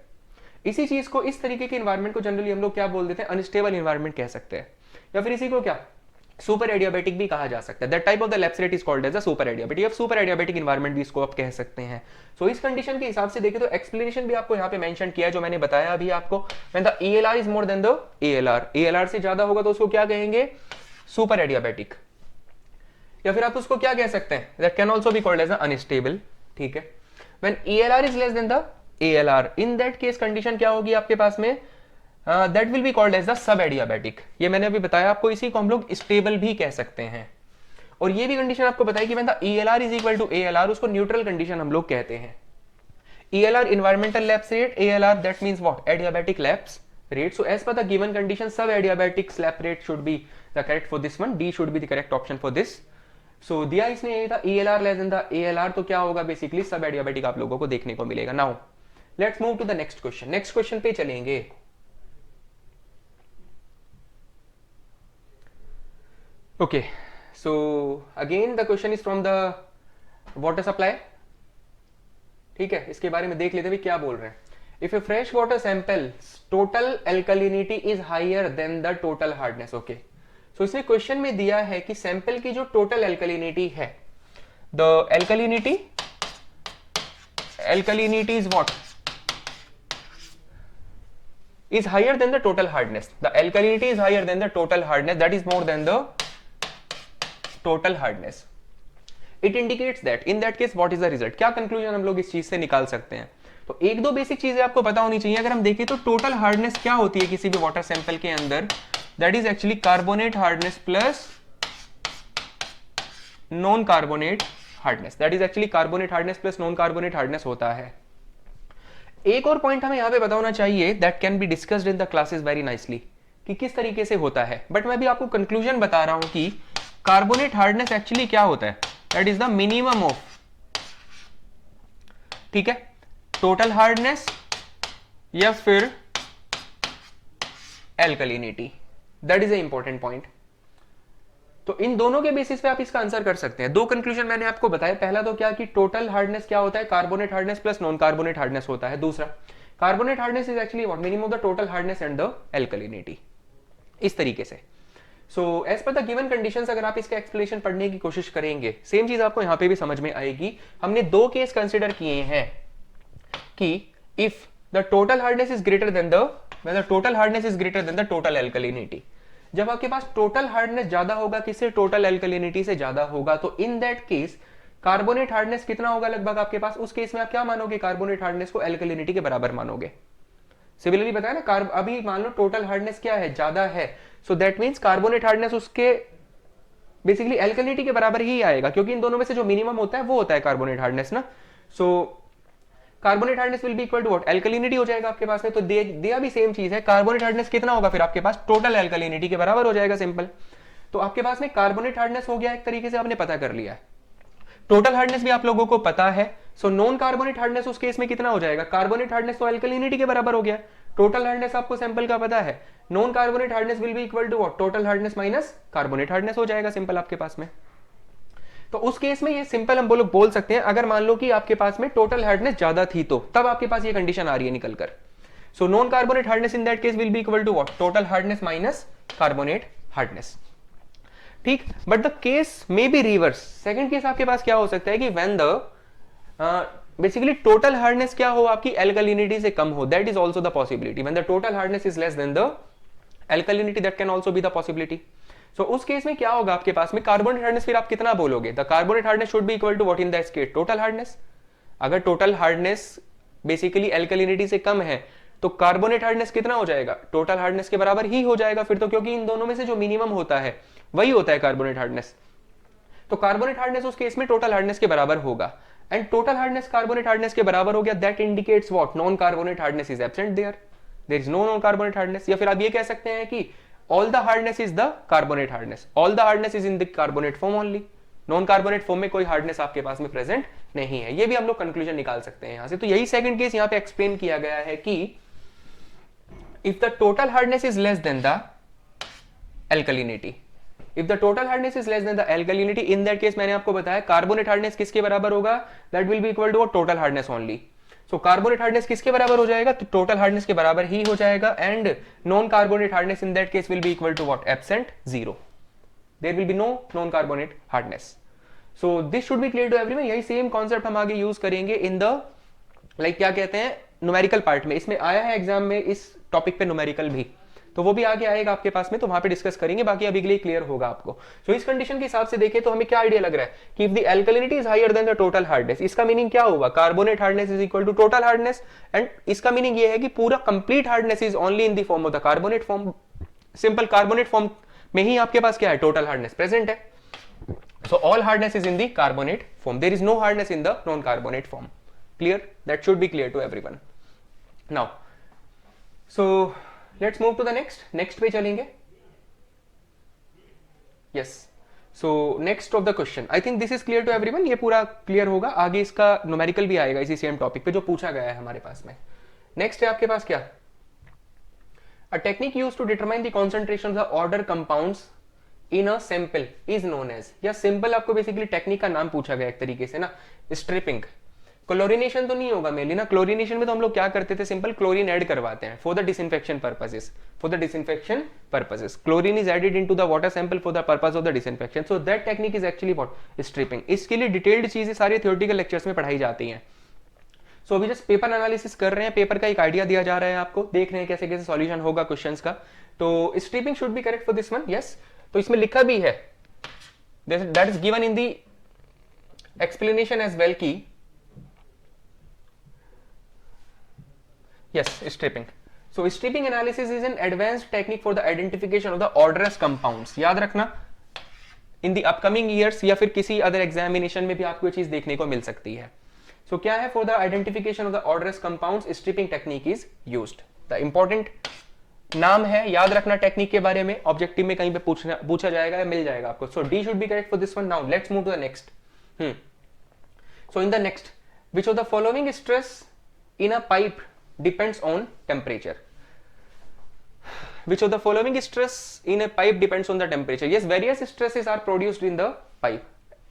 इसी चीज को, इस तरीके के एनवायरनमेंट को जनरली हम लोग क्या बोल देते हैं, अनस्टेबल एनवायरनमेंट कह सकते हैं, या फिर इसी को क्या सुपर एडियाबैटिक भी कहा जा सकता है। That type of the lapse rate is called as a super adiabatic, या सुपर एडियाबैटिक एनवायरनमेंट भी इसको आप कह सकते हैं। सो इस कंडीशन के हिसाब से देखें तो एक्सप्लेनेशन भी आपको यहाँ पे मेंशन किया है जो मैंने बताया अभी आपको, when the ELR is more than the ALR, ALR से ज्यादा होगा तो उसको क्या कहेंगे, सुपर एडियाबैटिक, या फिर आप उसको क्या कह सकते हैं, that can also be called as unstable. ठीक है, when ELR is less than the ALR, in that case condition क्या होगी आपके पास में, that will be called as the sub adiabatic. ये मैंने अभी बताया आपको, इसी को हम लोग स्टेबल भी कह सकते हैं। और ये भी कंडीशन आपको बताई कि when the ELR is equal to ALR, उसको न्यूट्रल कंडीशन हम लोग कहते हैं। ELR environmental lapse rate, ALR that means what, adiabatic lapse rate. So as per the given condition sub adiabatic lapse rate should be the correct for this one, D should be the correct option for this. So दिया इसने था ELR less than the ALR, तो क्या होगा, basically सब adiabatic आप लोगों को देखने को मिलेगा। Now let's move to the next question, next question पे चलेंगे। Okay, so again the question is from the water supply. ठीक है, इसके बारे में देख लेते हैं क्या बोल रहे हैं। If a fresh water sample total alkalinity is higher than the total hardness. Okay, so इसने क्वेश्चन में दिया है कि सैंपल की जो टोटल एल्कलिनिटी है, the alkalinity is what, is higher than the total hardness. The alkalinity is higher than the total hardness, that is more than the total hardness. It indicates that in that case what is the result, क्या conclusion हम लोग इस चीज से निकाल सकते हैं। तो एक दो बेसिक चीजें आपको पता होनी चाहिए। अगर हम देखें तो टोटल हार्डनेस क्या होती है किसी भी वाटर सैंपल के अंदर, that is actually carbonate hardness plus non carbonate hardness, that is actually carbonate hardness plus non carbonate hardness होता है। एक और पॉइंट हमें यहां पे पता होना चाहिए, that can be discussed in the classes very nicely, कि किस तरीके से होता है, बट मैं भी आपको कंक्लूजन बता रहा हूं कि कार्बोनेट हार्डनेस एक्चुअली क्या होता है, that is the minimum of, ठीक है, टोटल हार्डनेस या फिर alkalinity, that is a important point. तो इन दोनों के बेसिस पे आप इसका आंसर कर सकते हैं। दो कंक्लूजन मैंने आपको बताया, पहला तो क्या कि टोटल हार्डनेस क्या होता है, carbonate hardness plus non carbonate hardness होता है। दूसरा, carbonate hardness is actually what, minimum of the total hardness and the alkalinity, इस तरीके से। So as per the given conditions अगर आप इसका एक्सप्लेनेशन पढ़ने की कोशिश करेंगे, सेम चीज आपको यहां पे भी समझ में आएगी। हमने दो केस कंसिडर किए हैं कि if the total hardness is greater than the total hardness is greater than the total alkalinity. जब आपके पास टोटल हार्डनेस ज्यादा होगा किससे, टोटल एल्कलिनिटी से ज्यादा होगा, तो इन दैट केस कार्बोनेट हार्डनेस कितना होगा लगभग आपके पास, उस केस में आप क्या मानोगे, कार्बोनेट हार्डनेस को एल्कलिनिटी के बराबर मानोगे। सिमिलरली बताया ना, अभी मान लो टोटल हार्डनेस क्या है, ज्यादा है, so that means carbonate hardness उसके बेसिकली एल्कलिनिटी के बराबर ही आएगा, क्योंकि इन दोनों में से जो मिनिमम होता है वो होता है कार्बोनेट हार्डनेस ना। So carbonate hardness will be equal to what, alkalinity हो जाएगा आपके पास में। तो दिया भी सेम चीज है, कार्बोनेट हार्डनेस कितना होगा फिर आपके पास, टोटल एल्कलिनिटी के बराबर हो जाएगा, सिंपल। तो आपके पास में कार्बोनेट हार्डनेस हो गया, एक तरीके से आपने पता कर लिया है। टोटल हार्डनेस भी आप लोगों को पता है। सो नॉन कार्बोनेट हार्डनेस उस केस में कितना हो जाएगा, कार्बोनेट हार्डनेस तो एल्कलिनिटी के बराबर हो गया, टोटल हार्डनेस आपको सैंपल का पता है, non carbonate hardness will be equal to what, total hardness minus carbonate hardness हो जाएगा, सिंपल आपके पास में। तो उस केस में ये सिंपल हम लोग बोल सकते हैं, अगर मान लो कि आपके पास में टोटल हार्डनेस ज्यादा थी तो तब आपके पास ये कंडीशन आ रही है निकलकर। So non carbonate hardness in that case will be equal to what, total hardness minus carbonate hardness. ठीक, but the case may be reverse. Second case आपके पास क्या हो सकता है कि when the basically total hardness क्या हो आपकी, एल्कलिनिटी से कम हो, that is also the possibility. When the total hardness is less than the alkalinity, that can also be the possibility. सो उस केस में क्या होगा आपके पास में, कार्बोनेट हार्डनेस फिर आप कितना बोलोगे, the carbonate hardness should be equal to what in that case, total hardness. अगर टोटल हार्डनेस बेसिकली एल्कलिनिटी से कम है तो कार्बोनेट हार्डनेस कितना हो जाएगा, टोटल हार्डनेस के बराबर ही हो जाएगा फिर तो, क्योंकि इन दोनों में से जो मिनिमम होता है वही होता है कार्बोनेट हार्डनेस। तो कार्बोनेट हार्डनेस उस केस में टोटल हार्डनेस के बराबर होगा, and total hardness carbonate hardness के बराबर हो गया, that indicates what, non carbonate hardness is absent there is no non carbonate hardness. या फिर आप ये कह सकते हैं कि all the hardness is the carbonate hardness, all the hardness is in the carbonate form only, non carbonate form में कोई हार्डनेस आपके पास में प्रेजेंट नहीं है। ये भी हम लोग कंक्लूजन निकाल सकते हैं यहां से। तो यही सेकंड केस यहां पे एक्सप्लेन किया गया है कि if the total hardness is less than the alkalinity, if the total hardness is less than the alkalinity, in that case मैंने आपको बताया कार्बोनेट हार्डनेस किसके बराबर होगा, that will be equal to total hardness only. So carbonate hardness किसके बराबर हो जाएगा, तो टोटल हार्डनेस के बराबर ही हो जाएगा, and non carbonate hardness in that case will be equal to what, absent, zero, there will be no non carbonate hardness. So this should be clear to everyone. यही सेम कॉन्सेप्ट हम आगे use करेंगे in the क्या कहते हैं numerical part में। इसमें आया है एग्जाम में इस टॉपिक पे न्यूमेरिकल भी, तो वो भी आगे आएगा आपके पास में, तो वहां पे डिस्कस करेंगे, बाकी अभी के लिए क्लियर होगा आपको। सो इस कंडीशन के हिसाब से देखें तो हमें क्या आइडिया लग रहा है कि if the alkalinity is higher than the total hardness, इसका मीनिंग क्या होगा, carbonate hardness is equal to total hardness, and इसका मीनिंग ये है कि पूरा complete hardness is only in the form of the carbonate form. Simple carbonate form में ही आपके पास क्या है, टोटल हार्डनेस प्रेजेंट है। So all hardness is in the carbonate form, there is no hardness in the non carbonate form. Clear, that should be clear to everyone now. So let's move to the next पे चलेंगे। Yes, so next of the question, I think this is clear to everyone, ये पूरा clear होगा। आगे इसका numerical भी आएगा इसी सेम टॉपिक पे जो पूछा गया है हमारे पास में। नेक्स्ट है आपके पास क्या, a technique used to determine the concentration of order compounds in a sample is known as, या सिंपल आपको बेसिकली टेक्निक का नाम पूछा गया एक तरीके से ना, स्ट्रिपिंग। क्लोरीनेशन तो नहीं होगा मेनली ना, क्लोरीनेशन में तो हम लोग क्या करते थे, सिंपल क्लोरीन ऐड करवाते हैं for the disinfection purposes, for the disinfection purposes chlorine is added into the water sample for the purpose of the disinfection. So that technique is actually what, stripping. इसके लिए detailed चीजें सारी theoretical lectures में पढ़ाई जाती हैं। सो अभी just paper analysis कर रहे हैं, पेपर का एक आइडिया दिया जा रहा है आपको, देख रहे हैं कैसे कैसे सॉल्यूशन होगा क्वेश्चंस का। तो stripping should be correct for this one, yes. तो इसमें लिखा भी है, that is given in the explanation as well की yes, stripping. So stripping analysis is an advanced technique for the identification of the odorous compounds. याद रखना in the upcoming years या फिर किसी other examination में भी आपको ये चीज देखने को मिल सकती है। So क्या है, for the identification of the odorous compounds stripping technique is used. The important नाम है, याद रखना टेक्निक के बारे में, ऑब्जेक्टिव में कहीं पे पूछा जाएगा या मिल जाएगा आपको। So D should be correct for this one. Now let's move to the next. So in the next, which of the following stress in a pipe depends on temperature? Which of the following stress in a pipe depends on the temperature? Yes, various stresses are produced in the pipe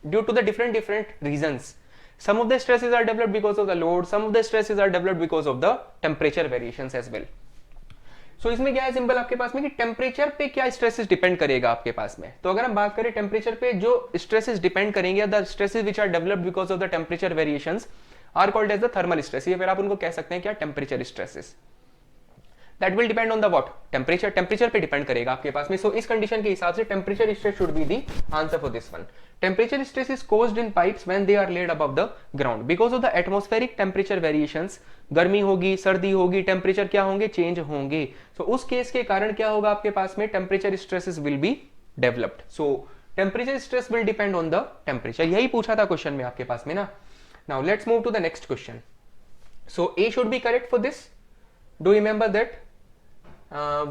due to the different reasons. Some of the stresses are developed because of the load, some of the stresses are developed because of the temperature variations as well. So इसमें क्या है simple आपके पास में कि temperature पे क्या stresses depend करेगा आपके पास में। तो अगर हम बात करें टेम्परेचर पे जो स्ट्रेसेस डिपेंड करेंगे, the stresses which are developed because of the temperature variations are called as the thermal stress, या फिर आप उनको कह सकते हैं क्या, temperature stresses. That will depend on the what, temperature, temperature पे डिपेंड करेगा आपके पास में। सो इस कंडीशन के हिसाब से temperature stress should be the answer for this one. Temperature stress is caused in pipes when they are laid above the ground because of the atmospheric temperature variations। गर्मी होगी, सर्दी होगी, टेम्परेचर क्या होंगे, चेंज होंगे। सो उस केस के कारण क्या होगा आपके पास में, temperature stresses will be developed. So temperature stress will depend on the temperature, यही पूछा था क्वेश्चन में आपके पास में ना। Now let's move to the next question. So A should be correct for this. Do remember that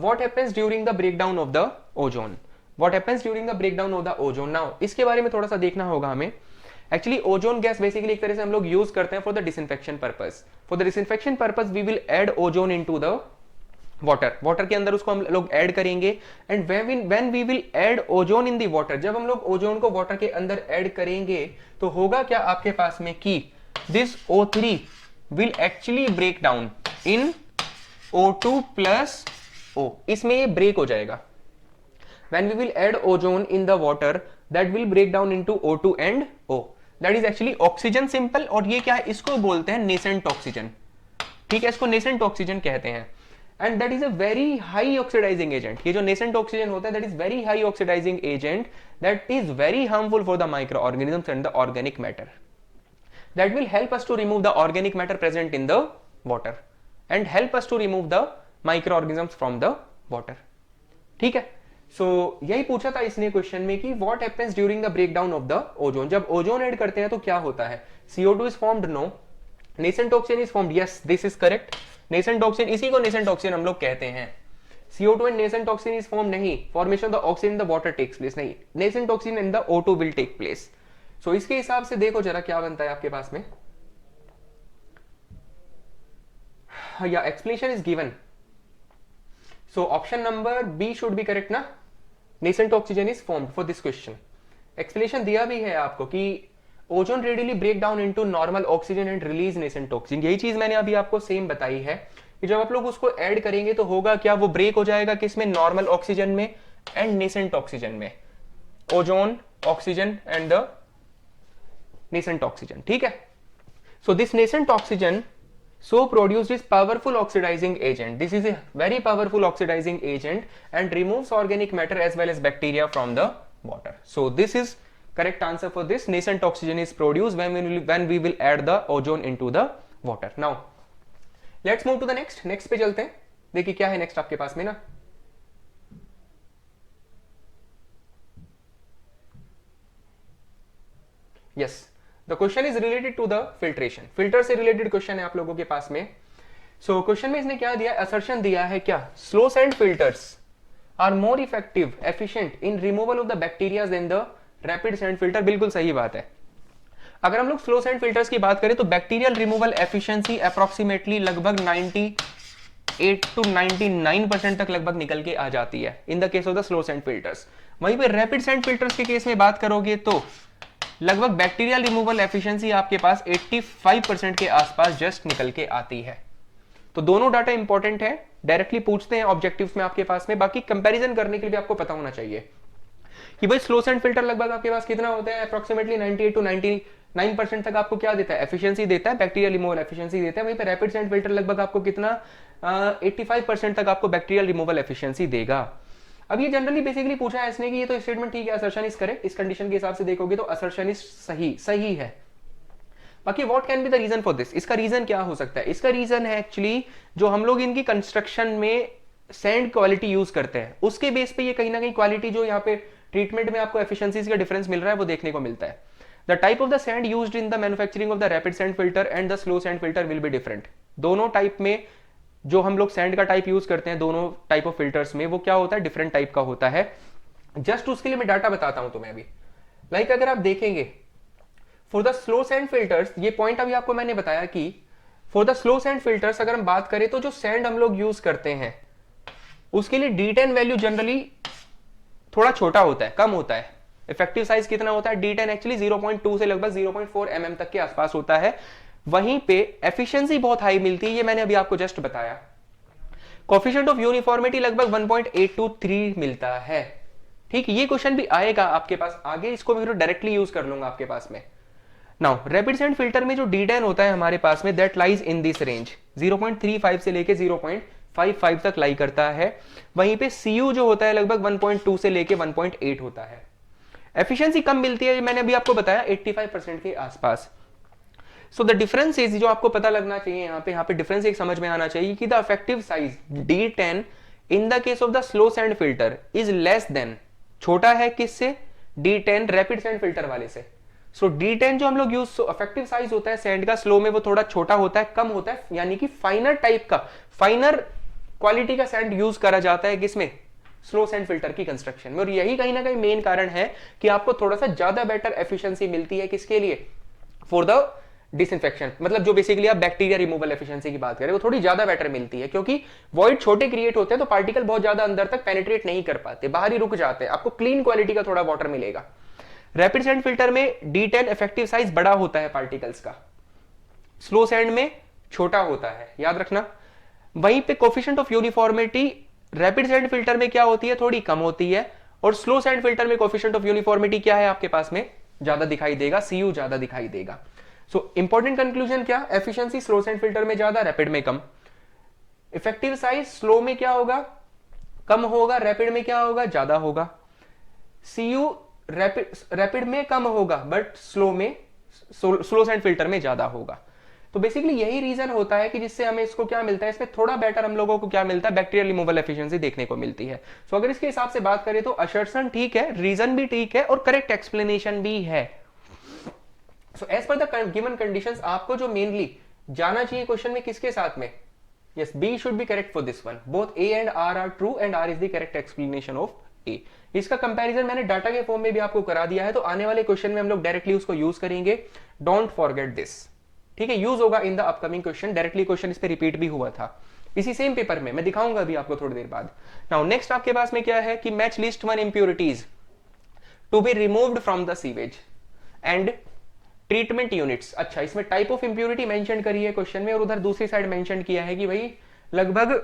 what happens during the breakdown of the ozone, what happens during the breakdown of the ozone। now इसके बारे में थोड़ा सा देखना होगा हमें। Actually ozone gas basically एक तरह से हम लोग यूज करते हैं for the disinfection purpose. For the disinfection purpose we will add ozone into the water, water के अंदर उसको हम लोग ऐड करेंगे। And when we will add ozone in the water, जब हम लोग ओजोन को वाटर के अंदर ऐड करेंगे तो होगा क्या आपके पास में कि this O3 will actually break down in O2 plus O, इसमें ये ब्रेक हो जाएगा। When we will add ozone in the water, that will break down into O2 and O. That is actually oxygen simple। और ये क्या है, इसको बोलते हैं नेसेंट ऑक्सीजन। ठीक है, इसको नेसेंट ऑक्सीजन कहते हैं। And that is a very high oxidising agent. ये जो नेसेंट ऑक्सीजन होता है that is very high oxidising agent, that is very harmful for the micro organisms and the organic matter. That will help us to remove the organic matter present in the water and help us to remove the micro organisms from the water. ठीक है, सो यही पूछा था इसने question में कि what happens during the breakdown of the ozone. जब ozone add करते हैं तो क्या होता है, CO2 is formed, no. Nascent oxygen is formed, yes this is correct. Nascent oxygen, इसी को नेसेंट ऑक्सीजन हम लोग कहते हैं। CO2 and nascent oxygen is form नहीं, formation of the oxygen in the water takes place नहीं, nascent oxygen in the O2 will take place. So इसके हिसाब से देखो जरा क्या बनता है आपके पास में, या explanation is given. So option number B should be correct ना, nascent oxygen is formed for this question। explanation दिया भी है आपको कि ozone readily break down into normal oxygen and release nascent oxygen. यही चीज मैंने अभी आपको सेम बताई है कि जब आप लोग उसको ऐड करेंगे तो होगा क्या, वो ब्रेक हो जाएगा किसमें, नॉर्मल ऑक्सीजन में एंड नेसेंट ऑक्सीजन में। Ozone, oxygen and the nascent oxygen. ठीक है, so this nascent oxygen so produced is powerful oxidizing agent। this is a very powerful oxidizing agent and removes organic matter as well as bacteria from the water। so this is correct answer for this। nascent oxygen is produced when we will add the ozone into the water। now let's move to the next पे चलते हैं। देखिए क्या है next आपके पास में ना, yes the question is related to the filtration. Filter से रिलेटेड क्वेश्चन है आप लोगों के पास में। सो क्वेश्चन में इसने क्या दिया, असर्शन दिया है क्या, slow sand filters are more effective efficient in removal of the bacteria than the rapid sand filter. बिल्कुल सही बात है। अगर हम लोग स्लो सैंड फिल्टर्स की बात करें तो बैक्टीरियल रिमूवल एफिशिएंसी अप्रोक्सीमेटली लगभग 98 to 99% तक लगभग निकल के आ जाती है in the case of the slow sand filters. वहीं पे रैपिड सैंड फिल्टर्स के केस में बात करोगे तो लगभग बैक्टीरियल रिमूवल एफिशिएंसी आपके पास 85% के आसपास जस्ट निकल के आती है। तो दोनों डाटा इंपॉर्टेंट है, डायरेक्टली पूछते हैं ऑब्जेक्टिव्स में आपके पास में। बाकी कंपैरिजन करने के लिए आपको पता होना चाहिए कि भाई स्लो सैंड फिल्टर लगभग आपके पास कितना होता है, अप्रोक्सीमेटली 98 to 99% तक आपको क्या देता है, एफिशिएंसी देता है, बैक्टीरियल रिमूवल एफिशिएंसी देता है। वहीं पे रैपिड सैंड फिल्टर लगभग आपको कितना 85% तक आपको बैक्टीरियल रिमूवल एफिशिएंसी देगा। अब ये जनरली बेसिकली पूछा है इसने कि ये तो स्टेटमेंट ठीक है, असर्शन इज करेक्ट। इस कंडीशन के हिसाब से देखोगे तो असर्शन इज सही है। बाकी what can be the reason for this, इसका रीजन क्या हो सकता है, इसका रीजन है एक्चुअली जो हम लोग इनकी कंस्ट्रक्शन में सैंड क्वालिटी यूज करते हैं उसके बेस पे ये कहीं ना कहीं क्वालिटी जो यहाँ पे ट्रीटमेंट में आपको एफिशिएंसीज का डिफरेंस मिल रहा है वो देखने को मिलता है। The type of the sand used in the manufacturing of the rapid sand filter and the slow sand filter will be different. दोनों टाइप में जो हम लोग सैंड का टाइप यूज करते हैं दोनों टाइप ऑफ फिल्टर्स में वो क्या होता है, डिफरेंट टाइप का होता है। जस्ट उसके लिए मैं डाटा बताता हूं तुम्हें अभी। लाइक अगर आप देखेंगे for the slow sand filters, ये पॉइंट अभी आपको मैंने बताया कि for the slow sand filters अगर हम बात करें तो जो सैंड हम लोग यूज करते हैं उसके लिए D10 वैल्यू जनरली थोड़ा छोटा होता है, कम होता है। इफेक्टिव साइज कितना होता है, D10 एक्चुअली 0.2 से लगभग 0.4 mm तक के आसपास होता है। वहीं पे एफिशिएंसी बहुत हाई मिलती है, ये मैंने अभी आपको जस्ट बताया। कोएफिशिएंट ऑफ यूनिफॉर्मिटी लगभग 1.823 मिलता है। ठीक, ये क्वेश्चन भी आएगा आपके पास आगे, इसको मैं डायरेक्टली यूज कर लूंगा आपके पास में। नाउ रैपिड सैंड फिल्टर में जो D10 होता है हमारे पास में, that lies in this range 0.35 से लेके 0.55 तक लाई करता है। वहीं पे Cu जो होता है लगभग 1.2 से लेके 1.8 होता है। एफिशिएंसी कम मिलती है, मैंने अभी आपको बताया 85% के आसपास। सो द डिफरेंस इज, जो आपको पता लगना चाहिए यहाँ पे डिफरेंस एक समझ में आना चाहिए कि the effective size D10 in the case of the slow sand filter is less then, छोटा है किससे, D10 रैपिड सैंड फिल्टर वाले से। सो D10 जो हम लोग यूज, इफेक्टिव साइज होता है सैंड का स्लो में वो थोड़ा छोटा होता है, कम होता है, यानी कि फाइनर टाइप का, फाइनर क्वालिटी का सैंड यूज करा जाता है किसमें, स्लो सैंड फिल्टर की कंस्ट्रक्शन में। और यही कहीं ना कहीं मेन कारण है कि आपको थोड़ा सा ज्यादा बेटर एफिशिएंसी मिलती है किसके लिए, फॉर द डिसइंफेक्शन, मतलब जो बेसिकली आप बैक्टीरिया रिमूवल एफिशिएंसी की बात करें वो थोड़ी ज्यादा बेटर मिलती है, क्योंकि वॉइड छोटे क्रिएट होते हैं तो पार्टिकल बहुत ज्यादा अंदर तक पेनिट्रेट नहीं कर पाते, बाहर ही रुक जाते हैं, आपको क्लीन क्वालिटी का थोड़ा वाटर मिलेगा। रैपिड सैंड फिल्टर में D10 इफेक्टिव साइज बड़ा होता है पार्टिकल्स का, स्लो सैंड में छोटा होता है, याद रखना। वहीं पे coefficient of uniformity rapid sand filter में क्या होती है, थोड़ी कम होती है, और स्लो सैंड फिल्टर में कोफिशिएंट ऑफ यूनिफॉर्मिटी क्या है आपके पास में, ज्यादा दिखाई देगा, Cu ज्यादा दिखाई देगा। सो इंपॉर्टेंट कंक्लूजन क्या, एफिशिएंसी स्लो सैंड फिल्टर में ज्यादा, रैपिड में कम। इफेक्टिव साइज स्लो में क्या होगा, कम होगा, रैपिड में क्या होगा, ज्यादा होगा। Cu रैपिड में कम होगा बट स्लो सैंड फिल्टर में ज्यादा होगा। तो बेसिकली यही रीजन होता है कि जिससे हमें इसको क्या मिलता है, इसमें थोड़ा बेटर हम लोगों को क्या मिलता है, बैक्टीरियल रिमूवल एफिशिएंसी देखने को मिलती है। सो अगर इसके हिसाब से बात करें तो असर्शन ठीक है, रीजन भी ठीक है, और करेक्ट एक्सप्लेनेशन भी है। So as per the given conditions आपको जो मेनली जाना चाहिए क्वेश्चन में किसके साथ में, yes B should be correct for this one, both A and R are true and R is the correct explanation of A. इसका कंपैरिजन मैंने डाटा के फॉर्म में भी आपको करा दिया है, तो आने वाले क्वेश्चन में हम लोग डायरेक्टली उसको यूज करेंगे, डोंट फॉरगेट दिस, ठीक है, यूज होगा in the upcoming question, directly question इस पे रिपीट भी हुआ था इसी सेम पेपर में, मैं दिखाऊंगा अभी आपको थोड़ी देर बाद। नाउ नेक्स्ट आपके पास में क्या है कि match list one impurities to be removed from the sewage and treatment units. अच्छा, इसमें टाइप ऑफ इंप्योरिटी मेंशन करी है क्वेश्चन में, और उधर दूसरी साइड मेंशन किया है कि भाई लगभग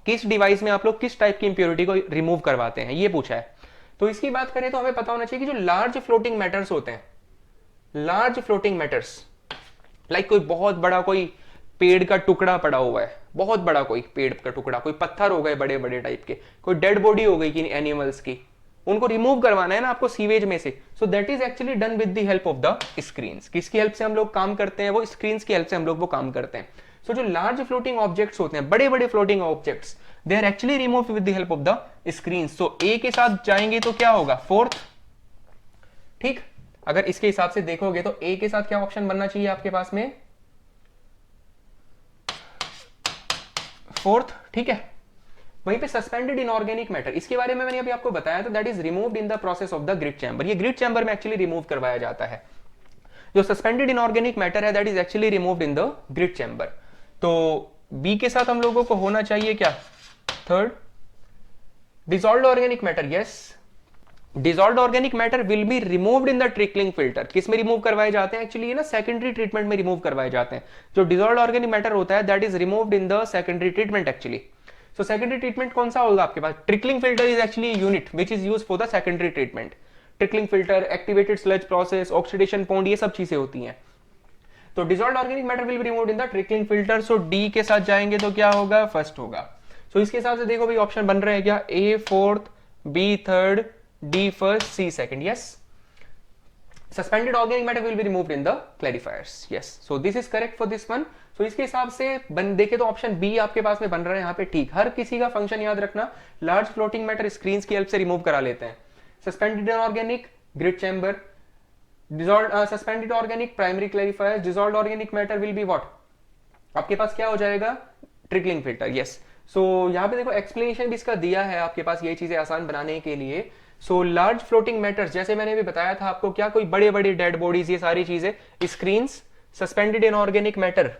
किस डिवाइस में आप लोग किस टाइप की इंप्योरिटी को रिमूव करवाते हैं, ये पूछा है। तो इसकी बात करें तो हमें पता होना चाहिए कि जो लार्ज फ्लोटिंग मैटर्स होते हैं, लार्ज फ्लोटिंग मैटर्स लाइक कोई बहुत बड़ा कोई पेड़ का टुकड़ा पड़ा हुआ है, बहुत बड़ा कोई पेड़ का टुकड़ा, कोई पत्थर हो गए बड़े बड़े टाइप के, कोई डेड बॉडी हो गई कि एनिमल्स की, उनको रिमूव करवाना है ना आपको सीवेज में से। सो that is actually done with the help of the screens. किसकी हेल्प से हम लोग काम करते हैं, वो स्क्रीन्स की हेल्प से हम लोग वो काम करते हैं। सो जो लार्ज फ्लोटिंग ऑब्जेक्ट्स होते हैं, बड़े बड़े floating objects, they are actually remove with the help of the screens. So A के साथ जाएंगे तो क्या होगा, फोर्थ, ठीक। अगर इसके हिसाब से देखोगे तो ए के साथ क्या ऑप्शन बनना चाहिए आपके पास में, फोर्थ, ठीक है। वहीं पे सस्पेंडेड इनऑर्गेनिक मैटर, इसके बारे में मैंने अभी आपको बताया था, that is removed in the process of the grid chamber. ये ग्रिड चैम्बर में एक्चुअली रिमूव करवाया जाता है। जो सस्पेंडेड इनऑर्गेनिक मैटर है that is actually removed in the grid chamber. तो बी के साथ हम लोगों को होना चाहिए क्या, third, dissolved organic matter. Yes, dissolved organic matter will be removed in the trickling filter. किस में रिमूव करवाए जाते हैं, एक्चुअली ये ना सेकेंडरी ट्रीटमेंट में रिमूव करवाए जाते हैं। जो डिसॉल्व्ड ऑर्गेनिक मैटर होता है that is removed in the secondary treatment actually. So secondary treatment कौन सा होगा आपके पास, trickling filter is actually unit which is used for the secondary treatment. Trickling filter, activated sludge process, oxidation pond, ये सब चीजें होती हैं। तो dissolved organic matter will be removed in the trickling filter. So D के साथ जाएंगे तो क्या होगा, फर्स्ट होगा। सो इसके हिसाब से देखो भाई ऑप्शन बन रहे हैं क्या, A fourth, B third, D first, C second. Yes, suspended organic matter will be removed in the clarifiers. Yes, so this is correct for this one. So इसके हिसाब से देखे तो ऑप्शन बी आपके पास में बन रहा है यहाँ पे, ठीक। हर किसी का फंक्शन याद रखना, लार्ज फ्लोटिंग मैटर स्क्रीन्स की हेल्प से रिमूव करा लेते हैं। Suspended organic grit chamber, dissolved suspended organic primary clarifiers, dissolved organic matter will be what, आपके पास क्या हो जाएगा, ट्रिकलिंग फिल्टर। यस, सो यहाँ पे देखो एक्सप्लेनेशन भी इसका दिया है आपके पास ये चीजें आसान बनाने के लिए। सो लार्ज फ्लोटिंग मैटर्स, जैसे मैंने भी बताया था आपको, क्या कोई बड़े बड़े डेड बॉडीज, ये सारी चीजें, screens, suspended inorganic matter,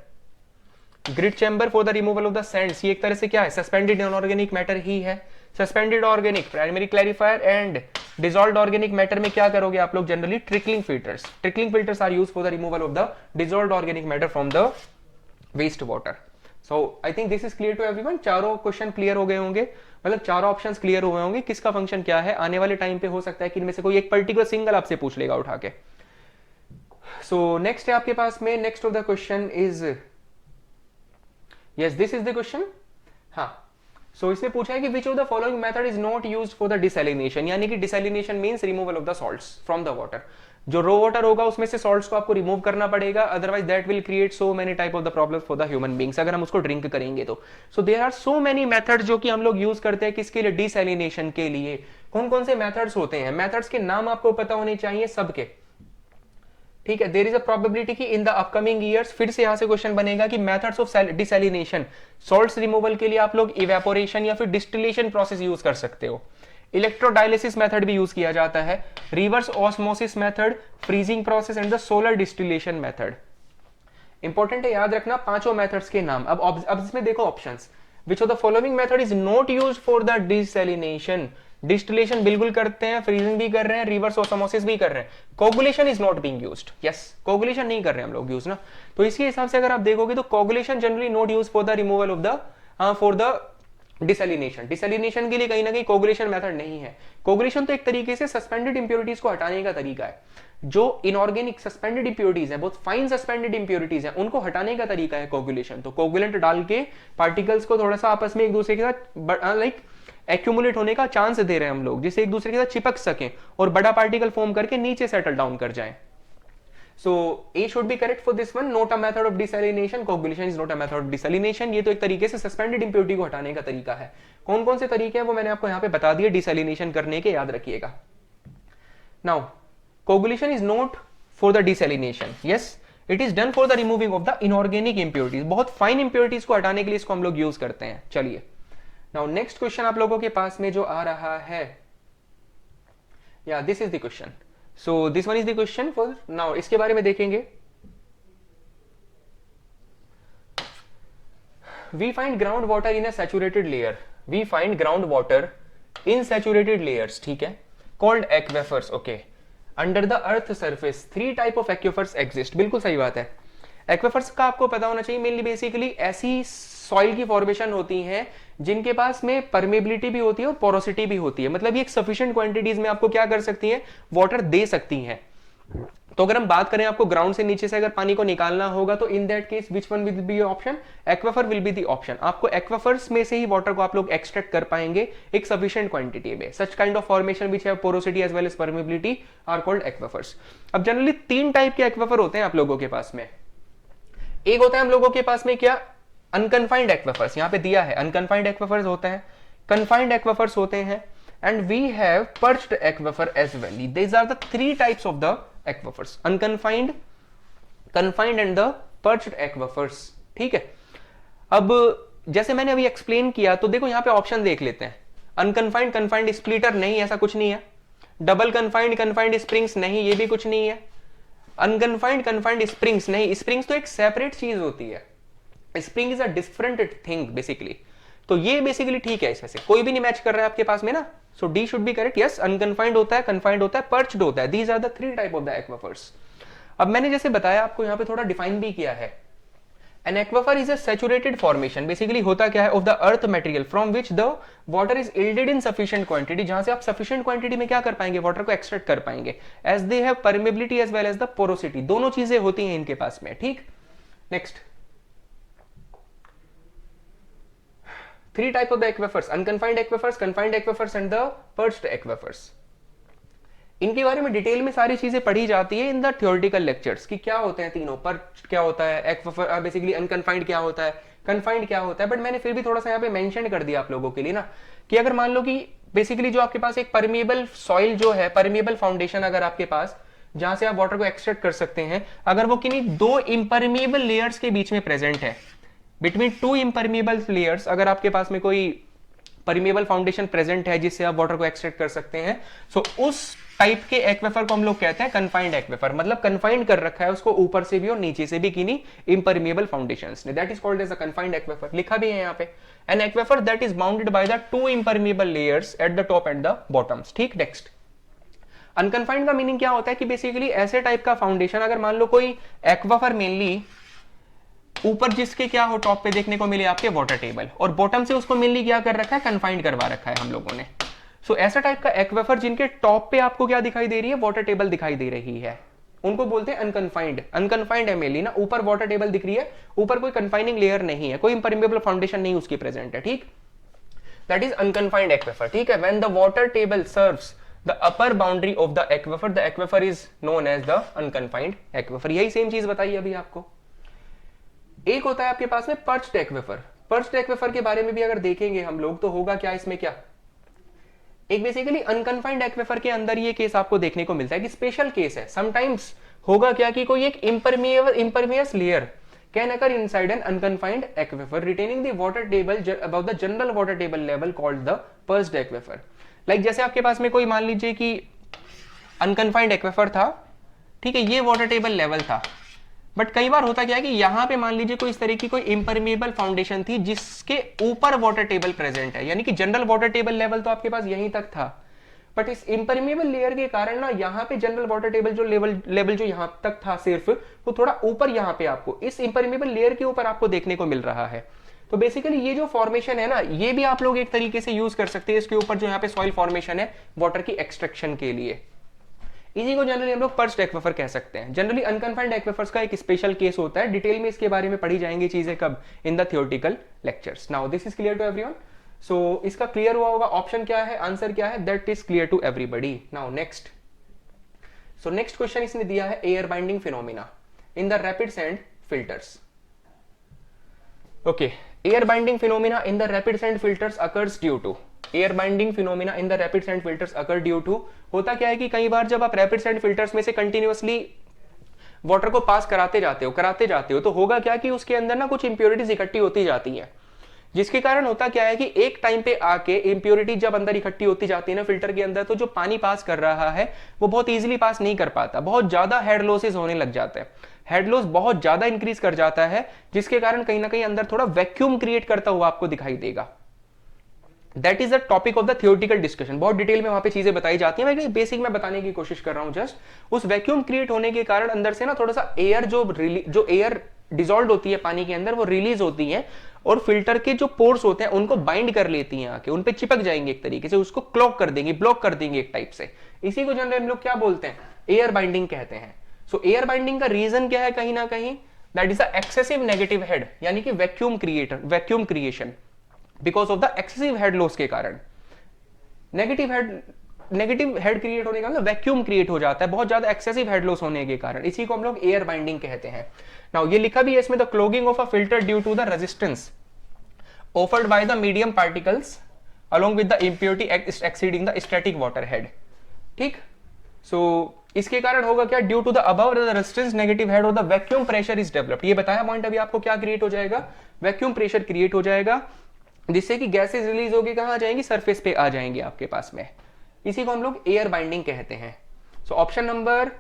grid chamber for the removal of the Sands, ये एक तरह से क्या है, सस्पेंडेड इनऑर्गेनिक मैटर ही है। Suspended organic primary clarifier and dissolved organic matter में क्या करोगे आप लोग, generally trickling filters. Trickling filters are used for the removal of the dissolved organic matter from the waste water. So I think this is clear to everyone. चारों question clear हो गए होंगे, मतलब चारों ऑप्शंस क्लियर हुए होंगे, किसका function क्या है। आने वाले टाइम पे हो सकता है कि इनमें से कोई एक पर्टिकुलर सिंगल आपसे पूछ लेगा उठा के। सो नेक्स्ट है आपके पास में, next of the question is, yes this is the question. हाँ, सो इसमें पूछा है कि which of the following method is not used for the desalination, यानी कि desalination means removal of the salts from the water. जो रो वाटर होगा उसमें से सॉल्ट्स को आपको रिमूव करना पड़ेगा, otherwise that will create so many type of the problem for the human beings, अगर हम उसको ड्रिंक करेंगे तो। So there are so many method जो कि हम लोग यूज करते हैं किसके लिए, डिसैलिनेशन के लिए। कौन कौन से मेथड्स होते हैं, मेथड्स के नाम आपको पता होने चाहिए सबके, ठीक है। देयर इज अ प्रोबेबिलिटी कि इन द अपकमिंग ईयर्स फिर से यहां से क्वेश्चन बनेगा कि methods of desalination, salts removal के लिए आप लोग इवेपोरेशन या फिर डिस्टिलेशन प्रोसेस यूज कर सकते हो। इलेक्ट्रोडायलिसिस मेथड भी यूज किया जाता है, reverse osmosis method, freezing process and the solar distillation method. Important है, याद रखना पांचों मेथड्स के नाम। अब इसमें देखो options, which of the following method is not used for the desalination. Distillation बिल्कुल करते हैं, फ्रीजिंग भी कर रहे हैं, रिवर्स ऑस्मोसिस भी कर रहे हैं। Coagulation is not being used, yes coagulation नहीं कर रहे हैं हम लोग यूज ना। तो इसके हिसाब से अगर आप देखोगे तो coagulation generally not use for the removal of the for the desalination. Desalination के लिए कहीं ना कहीं कोगुलेशन मेथड नहीं है। कोगुलेशन तो एक तरीके से सस्पेंडेड इंप्योरिटीज को हटाने का तरीका है। जो इनऑर्गेनिक सस्पेंडेड इंप्योरिटीज है, बहुत फाइन सस्पेंडेड इंप्योरिटीज है, उनको हटाने का तरीका है कोगुलेशन। तो कोगुलेंट डाल के पार्टिकल्स को थोड़ा सा आपस में एक दूसरे के साथ लाइक एक्यूमुलेट होने का चांस दे रहे हैं हम लोग, जिससे एक दूसरे के साथ चिपक सकें और बड़ा पार्टिकल फॉर्म करके नीचे सेटल डाउन कर जाए। So A should be correct for this one, not a method of desalination. Coagulation is not a method of desalination. ये तो एक तरीके से सस्पेंडेड इंप्योरिटी को हटाने का तरीका है। कौन कौन से तरीके हैं वो मैंने आपको यहाँ पे बता दिए डिसैलिनेशन करने के, याद रखिएगा। Now, coagulation is not for the desalination. Yes, it is done for the removing of the inorganic impurities. बहुत फाइन इंप्योरिटीज को हटाने के लिए इसको हम लोग यूज करते हैं। चलिए, नाउ नेक्स्ट क्वेश्चन आप लोगों के पास में जो आ रहा है, या this is the question. So this one is the question for now. इसके बारे में देखेंगे, we find ground water in a saturated layer, we find ground water in saturated layers, ठीक है, called aquifers, okay, under the earth surface. 3 type of aquifers exist, बिल्कुल सही बात है। एक्वेफर्स का आपको पता होना चाहिए, मेनली बेसिकली ऐसी सॉइल की फॉर्मेशन होती हैं जिनके पास में परमेबिलिटी भी होती है और पोरोसिटी भी होती है, मतलब ये एक सफिशिएंट क्वांटिटीज में आपको क्या कर सकती है, वाटर दे सकती हैं। तो अगर हम बात करें आपको ग्राउंड से नीचे से अगर पानी को निकालना होगा तो इन that case which one will be option, aquifer will be the option. आपको एक्वेफर्स में से ही वाटर को आप लोग एक्सट्रैक्ट कर पाएंगे एक सफिशिएंट क्वांटिटी में। Such kind of formation which have porosity as well as permeability are called aquifers. अब जनरली 3 टाइप के एक्वेफर होते हैं आप लोगों के पास में। एक होता है हम लोगों के पास में क्या, अनकन्फाइंड एक्वेफर्स, यहां पे दिया है अनकन्फाइंड एक्वेफर्स होते हैं, कन्फाइंड एक्वेफर्स होते हैं, and we have perched aquifer as well. These are the 3 types of the aquifers, unconfined, confined and the perched aquifers, ठीक है। अब जैसे मैंने अभी एक्सप्लेन किया तो देखो यहां पे ऑप्शन देख लेते हैं। अनकन्फाइंड, कन्फाइंड स्प्लिटर नहीं, ऐसा कुछ नहीं है। डबल कन्फाइंड, कन्फाइंड स्प्रिंग्स नहीं, ये भी कुछ नहीं है। अनकन्फाइंड, कन्फाइंड स्प्रिंग्स नहीं, स्प्रिंग्स तो एक सेपरेट चीज होती है, spring is a different thing basically. तो ये बेसिकली ठीक है, इसमें से कोई भी नहीं मैच कर रहा है आपके पास में ना। So D should be correct. Yes, unconfined होता है, कन्फाइंड होता है, पर्च्ड होता है। These are the 3 type of the aquifers. अब मैंने जैसे बताया आपको यहाँ पे थोड़ा डिफाइन भी किया है। An aquifer is a saturated formation, basically होता क्या है, of the earth material from which the water is yielded in sufficient quantity, जहां से आप सफिशिएंट क्वांटिटी में क्या कर पाएंगे, वाटर को एक्सट्रैक्ट कर पाएंगे, as they have permeability as well as the porosity. दोनों चीजें होती हैं इनके पास में, ठीक। Next, 3 type of the aquifers, unconfined aquifers, confined aquifers and the perched aquifers. इनके बारे में डिटेल में सारी चीजें पढ़ी जाती है इन द थियोरेटिकल लेक्चर्स कि क्या होते हैं तीनों, पर्च्ड क्या होता है, एक्वेफर बेसिकली अनकन्फाइंड क्या होता है, कन्फाइंड क्या होता है। बट मैंने फिर भी थोड़ा सा यहाँ पे मेंशन कर दिया आप लोगों के लिए ना, कि अगर मान लो कि बेसिकली जो आपके पास एक परमिएबल सॉइल जो है, परमिएबल फाउंडेशन अगर आपके पास, जहां से आप वाटर को एक्सट्रैक्ट कर सकते हैं, अगर वो किन्हीं 2 इम्परमिएबल लेयर्स के बीच में प्रेजेंट है, बिटवीन 2 इम्परमिएबल लेयर्स, अगर आपके पास में कोई परमिएबल फाउंडेशन प्रेजेंट है जिससे आप वाटर को एक्सट्रैक्ट कर सकते हैं, सो उस टाइप के एक्वेफर को हम लोग कहते हैं कन्फाइंड एक्वेफर, मतलब कन्फाइंड कर रखा है उसको ऊपर से भी और नीचे से भी किन्हीं इम्परमिएबल फाउंडेशंस ने, that is called as a confined aquifer. लिखा भी है यहाँ पे, an aquifer that is bounded by the 2 impermeable layers at the top and the bottoms, ठीक। नेक्स्ट, अनकन्फाइंड का मीनिंग क्या होता है कि बेसिकली ऐसे टाइप का फाउंडेशन, अगर मान लो कोई एक्वेफर मेनली ऊपर जिसके क्या हो, टॉप पे देखने को मिले आपके वाटर टेबल, और बॉटम से उसको मेनली क्या कर रखा है, कन्फाइंड करवा रखा है हम लोगों ने। सो ऐसा टाइप का एक्वेफर जिनके टॉप पे आपको क्या दिखाई दे रही है, वाटर टेबल दिखाई दे रही है, उनको बोलते हैं अनकन्फाइंड। अनकन्फाइंड एमएलई ना, ऊपर वाटर टेबल दिख रही है, ऊपर कोई कन्फाइनिंग लेयर नहीं है, कोई इम्परमेबल फाउंडेशन नहीं उसकी प्रेजेंट है, ठीक, दैट इज अनकन्फाइंड एक्वेफर, ठीक है। When the water table serves the upper boundary of the aquifer is known as the unconfined aquifer. यही सेम चीज बताई अभी आपको। एक होता है आपके पास में पर्च्ड एक्वेफर। पर्च्ड एक्वेफर के बारे में भी अगर देखेंगे हम लोग तो होगा क्या इसमें, क्या एक बेसिकली अनकन्फाइंड एक्वेफर के अंदर ये केस आपको देखने को मिलता है कि स्पेशल केस है। समटाइम्स होगा क्या कि कोई एक impervious layer can occur inside an unconfined aquifer retaining the water table above the general water table level called the perched aquifer. Like जैसे आपके पास में कोई मान लीजिए कि अनकन्फाइंड एक्वेफर था, ठीक है, ये वाटर टेबल लेवल था, बट कई बार होता क्या है कि यहां पे मान लीजिए कोई इस तरह की कोई इम्परमेबल फाउंडेशन थी जिसके ऊपर वाटर टेबल प्रेजेंट है, यानी कि जनरल वाटर टेबल लेवल तो आपके पास यहीं तक था, बट इस इम्परमेबल लेयर के कारण ना यहाँ पे जनरल वाटर टेबल जो लेवल जो यहां तक था सिर्फ, वो थोड़ा ऊपर यहाँ पे आपको इस इम्परमेबल लेयर के ऊपर आपको देखने को मिल रहा है। तो बेसिकली ये जो फॉर्मेशन है ना, ये भी आप लोग एक तरीके से यूज कर सकते हैं इसके ऊपर जो यहाँ पे सॉइल फॉर्मेशन है वाटर की एक्सट्रैक्शन के लिए। इसी को जनरली हम लोग पर्च्ड एक्वेफर कह सकते हैं। जनरली अनकन्फाइंड एक्वेफर्स का एक स्पेशल केस होता है, डिटेल में इसके बारे में पढ़ी जाएंगी चीजें कब, in the theoretical lectures. Now this is clear to everyone. So इसका क्लियर हुआ होगा, ऑप्शन क्या है, आंसर क्या है, that is clear to everybody. Now next, so next question इसने दिया है air binding phenomena in the rapid sand filters. Okay, air binding phenomena in the rapid sand filters occurs due to, air binding phenomena in the rapid sand filters occur due to, होता क्या है कि कई बार जब आप rapid sand filters में से continuously water को पास कराते जाते हो तो होगा क्या कि उसके अंदर ना कुछ इंप्योरिटीज इकट्ठी होती जाती हैं, जिसके कारण होता क्या है कि एक टाइम पे आके इंप्योरिटी जब अंदर इकट्ठी होती जाती है ना फिल्टर के अंदर, तो जो पानी पास कर रहा है वो बहुत इजीली पास नहीं कर पाता, बहुत ज्यादा हेड लॉसेस होने लग जाते हैं, हेड लॉस बहुत ज्यादा इंक्रीज कर जाता है, जिसके कारण कहीं ना कहीं अंदर थोड़ा वैक्यूम क्रिएट करता हुआ आपको दिखाई देगा। That is the topic of the theoretical discussion. बहुत डिटेल में वहां पे चीजें बताई जाती हैं, मैं बेसिक में बताने की कोशिश कर रहा हूं जस्ट। उस वैक्यूम क्रिएट होने के कारण अंदर से ना थोड़ा सा एयर जो एयर डिसॉल्व होती है पानी के अंदर वो रिलीज होती है और फिल्टर के जो पोर्स होते हैं उनको बाइंड कर लेती हैं आके, उन पे चिपक जाएंगे एक तरीके से, उसको क्लॉग कर देंगे, ब्लॉक कर देंगे एक टाइप से। इसी को जनरली हम लोग क्या बोलते हैं, एयर बाइंडिंग कहते हैं। सो एयर बाइंडिंग का रीजन क्या है, कहीं ना कहीं that is the excessive negative head, यानी कि vacuum creation because of the excessive head loss के कारण। नेगेटिव हेड क्रिएट होने का मतलब वैक्यूम क्रिएट हो जाता है बहुत ज्यादा एक्सेसिव हेड लॉस होने के कारण, इसी को हम लोग एयर बाइंडिंग कहते हैं। नाउ ये लिखा भी है इसमें, the clogging of a filter due to the resistance offered by the medium particles along with the impurity exceeding the static water head, ठीक। सो इसके कारण होगा क्या, due to the above the resistance negative head और the vacuum pressure is developed. ये बताया point अभी आपको, क्या क्रिएट हो जाएगा, वैक्यूम प्रेशर क्रिएट हो जाएगा, जिससे कि गैसेस रिलीज होगी, कहां आ जाएंगी, सरफेस पे आ जाएंगे आपके पास में। इसी को हम लोग एयर बाइंडिंग कहते हैं। So option number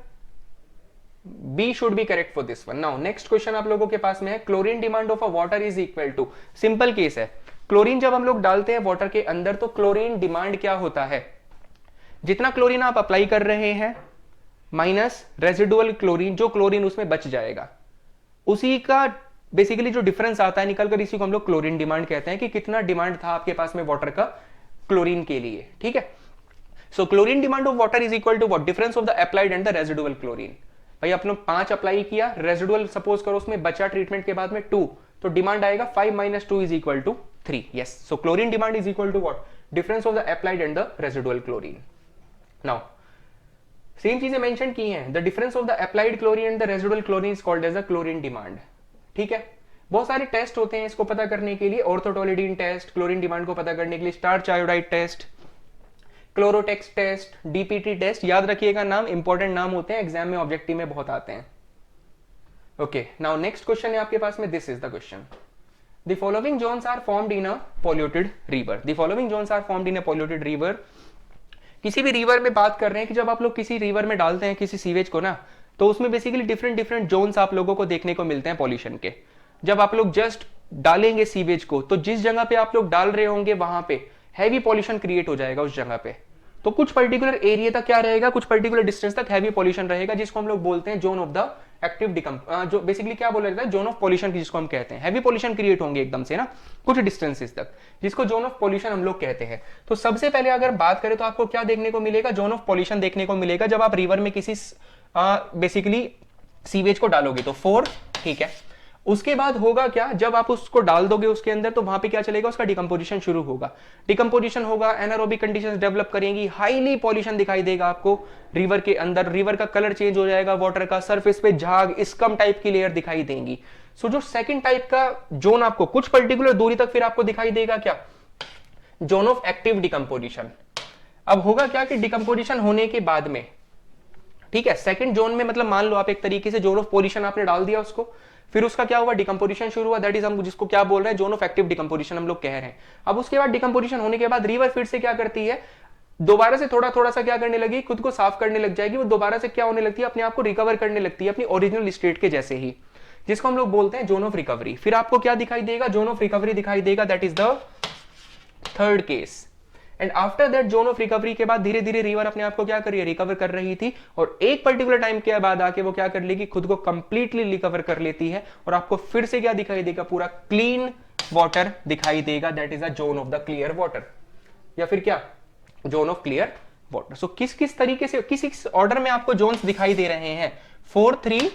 B should be correct for this one. Now next question आप लोगों के पास में है, chlorine demand of a water is equal to, simple case है, क्लोरीन जब हम लोग डालते हैं वाटर के अंदर तो क्लोरीन डिमांड क्या होता है, जितना क्लोरीन आप अप्लाई कर रहे हैं माइनस रेजिडुअल क्लोरीन, जो क्लोरीन उसमें बच जाएगा, उसी का बेसिकली जो डिफरेंस आता है निकल कर, इसी को हम लोग क्लोरीन डिमांड कहते हैं कि कितना डिमांड था आपके पास में वाटर का क्लोरीन के लिए, ठीक है। So chlorine demand of water is equal to what, difference of the applied and the residual chlorine. भाई आपने 5 अप्लाई किया, रेजिडुअल सपोज करो उसमें बचा ट्रीटमेंट के बाद में 2, तो डिमांड आएगा 5 - 2 is equal to 3। Yes, so chlorine demand is equal to what, difference of the applied and the residual chlorine. Now same चीजें मेंशन की हैं, the difference of the applied chlorine and the residual chlorine is called as the chlorine demand, ठीक है। बहुत सारे test होते हैं इसको पता करने के लिए, ऑर्थोटोलिडीन टेस्ट, क्लोरीन डिमांड को पता करने के लिए starch iodide test, chlorotex test, DPD test, याद रखिएगा नाम, इंपॉर्टेंट नाम होते हैं, एग्जाम में ऑब्जेक्टिव में बहुत आते हैं। ओके, नाउ नेक्स्ट क्वेश्चन है आपके पास में, this is the question, the following zones are formed in a polluted river, the following zones are formed in a polluted river. किसी भी रिवर में बात कर रहे हैं कि जब आप लोग किसी रिवर में डालते हैं किसी सीवेज को ना, तो उसमें बेसिकली डिफरेंट जोन्स आप लोगों को देखने को मिलते हैं पॉल्यूशन के। जब आप लोग जस्ट डालेंगे सीवेज को, तो जिस जगह पे आप लोग डाल रहे होंगे वहां पे हैवी पॉल्यूशन क्रिएट हो जाएगा उस जगह पे, तो कुछ पर्टिकुलर एरिया तक क्या रहेगा, कुछ पर्टिकुलर डिस्टेंस तक हैवी पॉल्यूशन रहेगा, जिसको हम लोग बोलते हैं जोन ऑफ द एक्टिव जो बेसिकली क्या बोला जाता है, जोन ऑफ पॉल्यूशन, जिसको हम कहते हैं हैवी पॉल्यूशन क्रिएट होंगे एकदम से ना कुछ डिस्टेंसेस तक, जिसको जोन ऑफ पॉल्यूशन हम लोग कहते हैं। तो सबसे पहले अगर बात करें तो आपको क्या देखने को मिलेगा, जोन ऑफ पॉल्यूशन देखने को मिलेगा जब आप रिवर में किसी बेसिकली सीवेज को डालोगे तो 4, ठीक है। उसके बाद होगा क्या, जब आप उसको डाल दोगे उसके अंदर तो वहां पे क्या चलेगा, उसका डिकम्पोजिशन शुरू होगा। डिकम्पोजिशन होगा, एनारोबिक कंडीशंस डेवलप करेंगी, हाईली पॉल्यूशन दिखाई देगा आपको रिवर के अंदर, रिवर का कलर चेंज हो जाएगा, वाटर का सरफेस पे झाग स्कम टाइप की लेयर दिखाई देंगी। सो जो सेकंड टाइप का जोन आपको कुछ पर्टिकुलर दूरी तक फिर आपको दिखाई देगा क्या, जोन ऑफ एक्टिव डिकम्पोजिशन। अब होगा क्या कि डिकम्पोजिशन होने के बाद में, ठीक है, सेकंड जोन में मतलब मान लो आप एक तरीके से जोन ऑफ पॉल्यूशन आपने डाल दिया उसको, फिर उसका क्या हुआ, डिकम्पोजिशन शुरू हुआ, दैट इज हम जिसको क्या बोल रहे हैं, जोन ऑफ एक्टिव डिकम्पोजिशन हम लोग कह रहे हैं। अब उसके बाद डिकम्पोजिशन होने के बाद रिवर फिर से क्या करती है, दोबारा से थोड़ा थोड़ा सा क्या करने लगी, खुद को साफ करने लग जाएगी, वो दोबारा से क्या होने लगती है, अपने आप को रिकवर करने लगती है अपनी ओरिजिनल स्टेट के जैसे ही, जिसको हम लोग बोलते हैं जोन ऑफ रिकवरी। फिर आपको क्या दिखाई देगा, जोन ऑफ रिकवरी दिखाई देगा, that is the third case. And after that zone of recovery के बाद धीरे धीरे रिवर अपने आप को क्या कर रही है, रिकवर कर रही थी, और एक पर्टिकुलर टाइम के बाद आके वो क्या कर लेगी, खुद को कंप्लीटली रिकवर कर लेती है, और आपको फिर से क्या दिखाई देगा, पूरा क्लीन वाटर दिखाई देगा, that is a zone of the clear water, या फिर क्या, जोन ऑफ क्लियर वाटर। सो किस किस तरीके से, किस ऑर्डर में आपको जोन्स दिखाई दे रहे हैं, 4 2